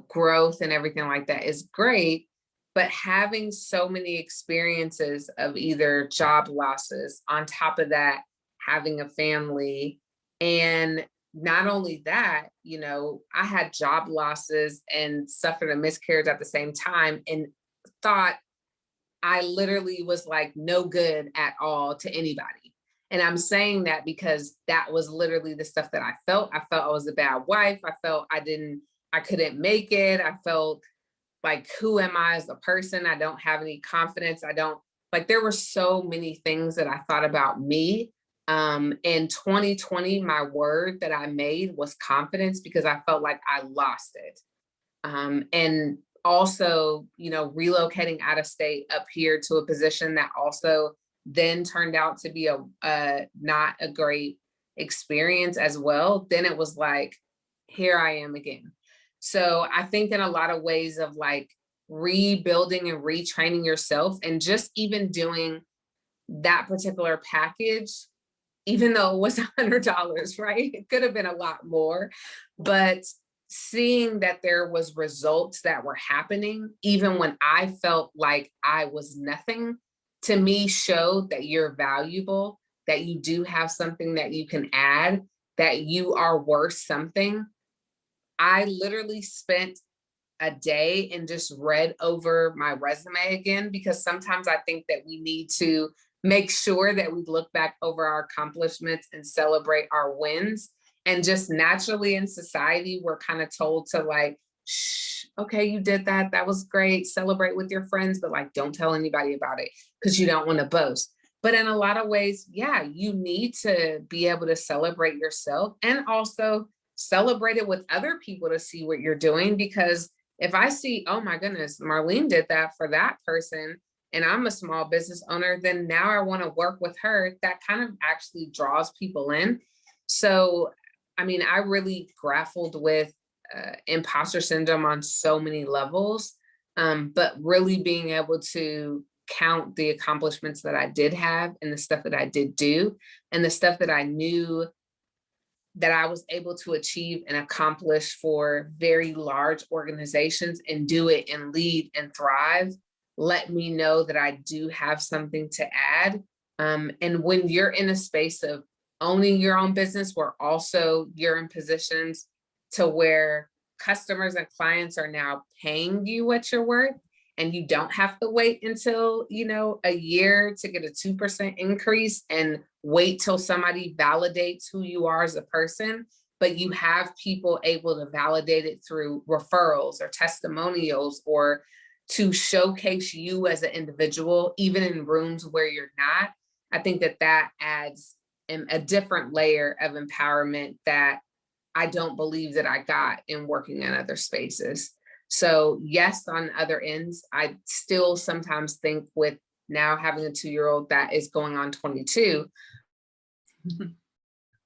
growth and everything like that is great. But having so many experiences of either job losses, on top of that, having a family, and not only that, I had job losses and suffered a miscarriage at the same time, and thought I literally was like no good at all to anybody. And I'm saying that because that was literally the stuff that I felt. I felt I was a bad wife. I felt I couldn't make it. I felt like, who am I as a person? I don't have any confidence. There were so many things that I thought about me. In 2020, my word that I made was confidence, because I felt like I lost it. And also, relocating out of state up here to a position that also then turned out to be not a great experience as well. Then it was like, here I am again. So I think in a lot of ways of like rebuilding and retraining yourself, and just even doing that particular package, even though it was $100, right? It could have been a lot more, but seeing that there was results that were happening, even when I felt like I was nothing, to me showed that you're valuable, that you do have something that you can add, that you are worth something, I literally spent a day and just read over my resume again, because sometimes I think that we need to make sure that we look back over our accomplishments and celebrate our wins. And just naturally in society, we're kind of told to like, shh, okay, you did that. That was great. Celebrate with your friends, but like, don't tell anybody about it because you don't want to boast. But in a lot of ways, yeah, you need to be able to celebrate yourself and also celebrate it with other people to see what you're doing. Because if I see, oh my goodness, Marlene did that for that person, and I'm a small business owner, then now I want to work with her. That kind of actually draws people in. So, I mean, I really grappled with imposter syndrome on so many levels, but really being able to count the accomplishments that I did have and the stuff that I did do and the stuff that I knew that I was able to achieve and accomplish for very large organizations and do it and lead and thrive, let me know that I do have something to add. And when you're in a space of owning your own business, where also you're in positions to where customers and clients are now paying you what you're worth, and you don't have to wait until, you know, a year to get a 2% increase and wait till somebody validates who you are as a person, but you have people able to validate it through referrals or testimonials or to showcase you as an individual, even in rooms where you're not. I think that that adds a different layer of empowerment that I don't believe that I got in working in other spaces. So yes, on other ends, I still sometimes think with now having a 2-year-old that is going on 22,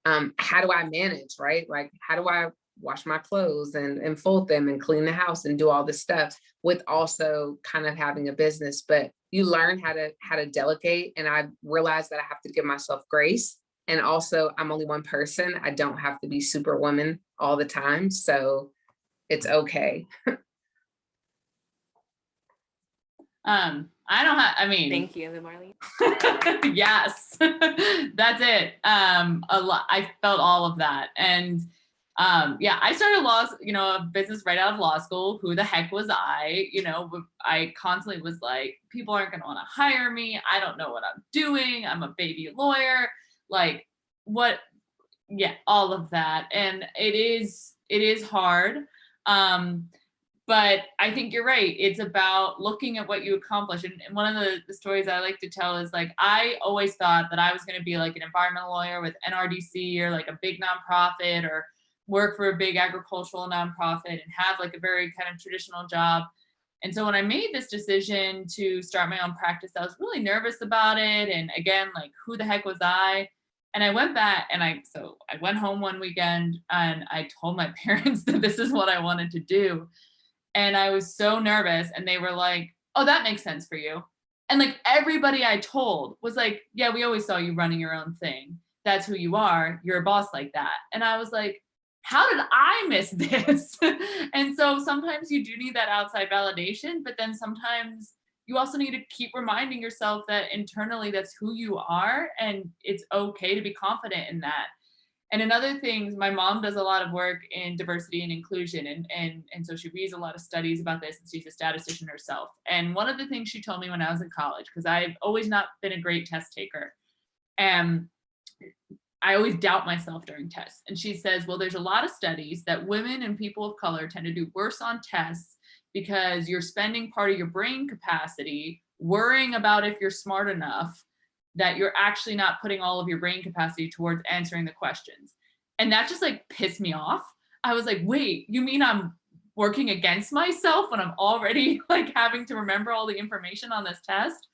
how do I manage, right? Like, how do I wash my clothes and fold them and clean the house and do all this stuff with also kind of having a business? But you learn how to delegate. And I realized that I have to give myself grace. And also I'm only one person. I don't have to be superwoman all the time. So it's okay. I mean, Thank you, Marlene. yes, that's it. A lot, I felt all of that. And yeah, I started a business right out of law school. Who the heck was I? I constantly was like, people aren't going to want to hire me. I don't know what I'm doing. I'm a baby lawyer. Like what? Yeah, all of that. And it is hard. But I think you're right. It's about looking at what you accomplish. And one of the stories I like to tell is like, I always thought that I was going to be like an environmental lawyer with NRDC or like a big nonprofit or work for a big agricultural nonprofit and have like a very kind of traditional job. And so when I made this decision to start my own practice, I was really nervous about it. And again, like, who the heck was I? And I went back and I went home one weekend and I told my parents that this is what I wanted to do. And I was so nervous and they were like, oh, that makes sense for you. And like everybody I told was like, yeah, we always saw you running your own thing. That's who you are. You're a boss like that. And I was like, how did I miss this? And so sometimes you do need that outside validation, but then sometimes you also need to keep reminding yourself that internally that's who you are. And it's okay to be confident in that. And another thing, my mom does a lot of work in diversity and inclusion. And so she reads a lot of studies about this, and she's a statistician herself. And one of the things she told me when I was in college, because I've always not been a great test taker, and I always doubt myself during tests. And she says, well, there's a lot of studies that women and people of color tend to do worse on tests because you're spending part of your brain capacity worrying about if you're smart enough, that you're actually not putting all of your brain capacity towards answering the questions. And that just like pissed me off. I was like, wait, you mean I'm working against myself when I'm already like having to remember all the information on this test?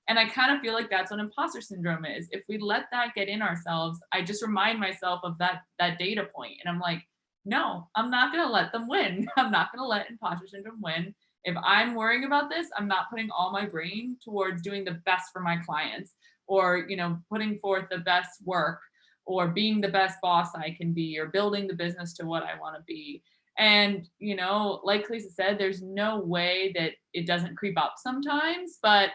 And I kind of feel like that's what imposter syndrome is. If we let that get in ourselves, I just remind myself of that data point. And I'm like, no, I'm not going to let them win. I'm not going to let imposter syndrome win. If I'm worrying about this, I'm not putting all my brain towards doing the best for my clients, or, putting forth the best work, or being the best boss I can be, or building the business to what I want to be. And, like Calista said, there's no way that it doesn't creep up sometimes, but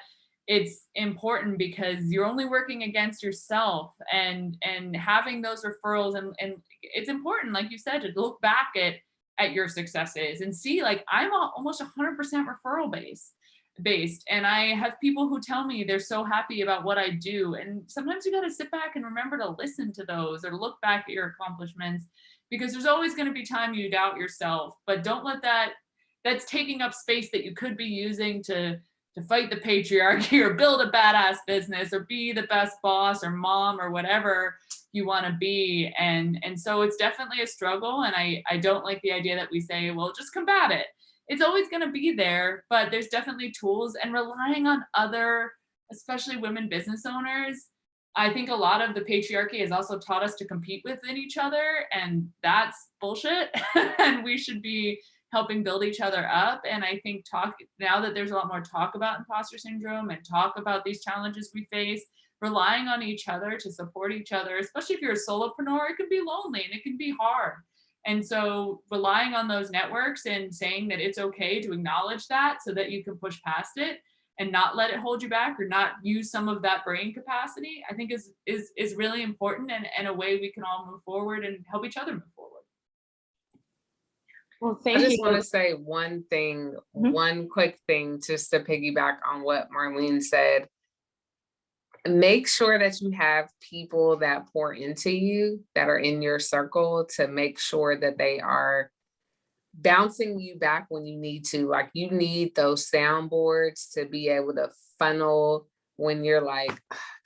it's important because you're only working against yourself, and having those referrals, and it's important, like you said, to look back at your successes and see, like, I'm almost 100% referral based, and I have people who tell me they're so happy about what I do, and sometimes you got to sit back and remember to listen to those or look back at your accomplishments, because there's always going to be time you doubt yourself, but don't let that's taking up space that you could be using to fight the patriarchy or build a badass business or be the best boss or mom or whatever you want to be. And so it's definitely a struggle. And I don't like the idea that we say, well, just combat it. It's always going to be there, but there's definitely tools, and relying on other, especially women business owners. I think a lot of the patriarchy has also taught us to compete within each other, and that's bullshit. And we should be helping build each other up. And I think now that there's a lot more talk about imposter syndrome and talk about these challenges we face, relying on each other to support each other, especially if you're a solopreneur, it can be lonely and it can be hard. And so relying on those networks and saying that it's okay to acknowledge that so that you can push past it and not let it hold you back or not use some of that brain capacity, I think is really important, and a way we can all move forward and help each other move forward. Well, I thank just you. want to say one thing, one quick thing, just to piggyback on what Marlene said. Make sure that you have people that pour into you, that are in your circle, to make sure that they are bouncing you back when you need to. Like, you need those soundboards to be able to funnel when you're like,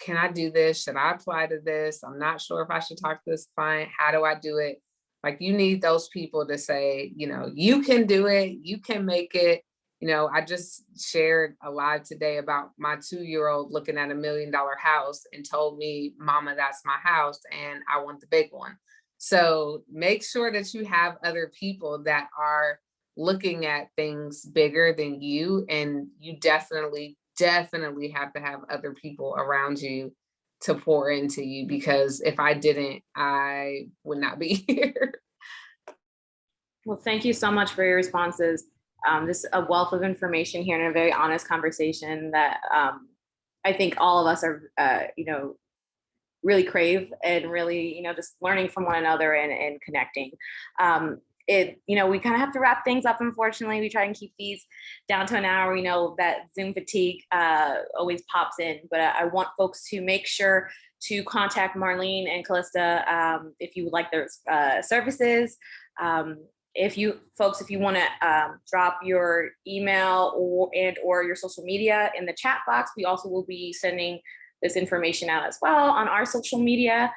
can I do this? Should I apply to this? I'm not sure if I should talk to this client. How do I do it? Like, you need those people to say, you can do it, you can make it. I just shared a live today about my 2-year-old looking at $1 million house and told me, Mama, that's my house and I want the big one. So make sure that you have other people that are looking at things bigger than you. And you definitely have to have other people around you to pour into you, because if I didn't, I would not be here. Well, thank you so much for your responses. This is a wealth of information here and a very honest conversation that I think all of us are, really crave, and really, just learning from one another and connecting. We kind of have to wrap things up. Unfortunately, we try and keep these down to an hour. We know that Zoom fatigue always pops in, but I want folks to make sure to contact Marlene and Calista if you would like their services. If you want to drop your email or your social media in the chat box, we also will be sending this information out as well on our social media.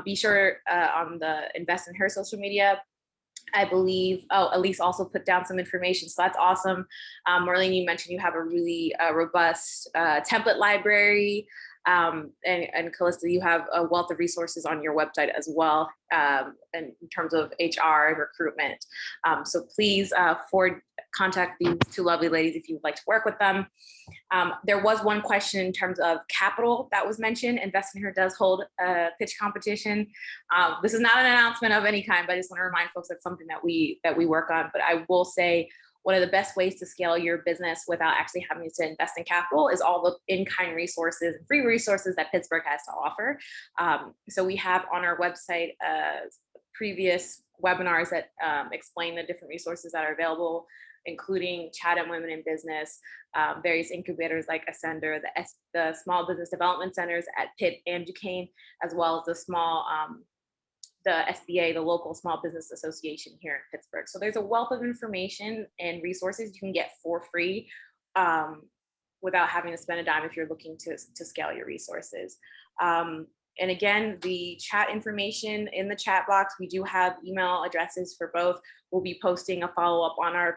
Be sure on the Invest in Her social media, I believe, Elise also put down some information, so that's awesome. Marlene, you mentioned you have a really robust template library, and Calista, you have a wealth of resources on your website as well, in terms of HR and recruitment. So please contact these two lovely ladies if you would like to work with them. There was one question in terms of capital that was mentioned. Invest in Her does hold a pitch competition. This is not an announcement of any kind, but I just want to remind folks that's something that we work on. But I will say, one of the best ways to scale your business without actually having to invest in capital is all the in-kind resources and free resources that Pittsburgh has to offer. So we have on our website previous webinars that explain the different resources that are available, including Chatham Women in Business, various incubators like Ascender, the small business development centers at Pitt and Duquesne, as well as the SBA, the local Small Business Association here in Pittsburgh. So there's a wealth of information and resources you can get for free without having to spend a dime if you're looking to scale your resources. And again, the chat information in the chat box, we do have email addresses for both. We'll be posting a follow-up on our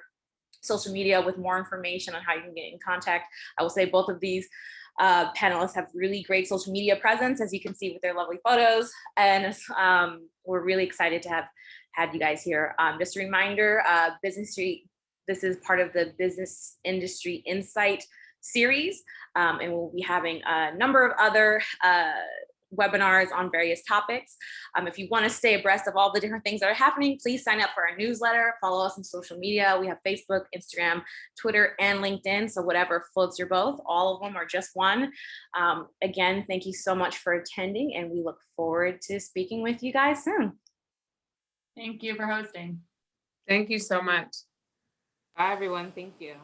social media with more information on how you can get in contact. I will say both of these panelists have really great social media presence, as you can see with their lovely photos. And we're really excited to have had you guys here. Just a reminder, Business Street, this is part of the Business Industry Insight series. And we'll be having a number of other webinars on various topics. If you want to stay abreast of all the different things that are happening, please sign up for our newsletter, follow us on social media. We have Facebook, Instagram, Twitter, and LinkedIn. So whatever floats your boat, all of them are just one. Again, thank you so much for attending, and we look forward to speaking with you guys soon. Thank you for hosting. Thank you so much. Bye, everyone. Thank you.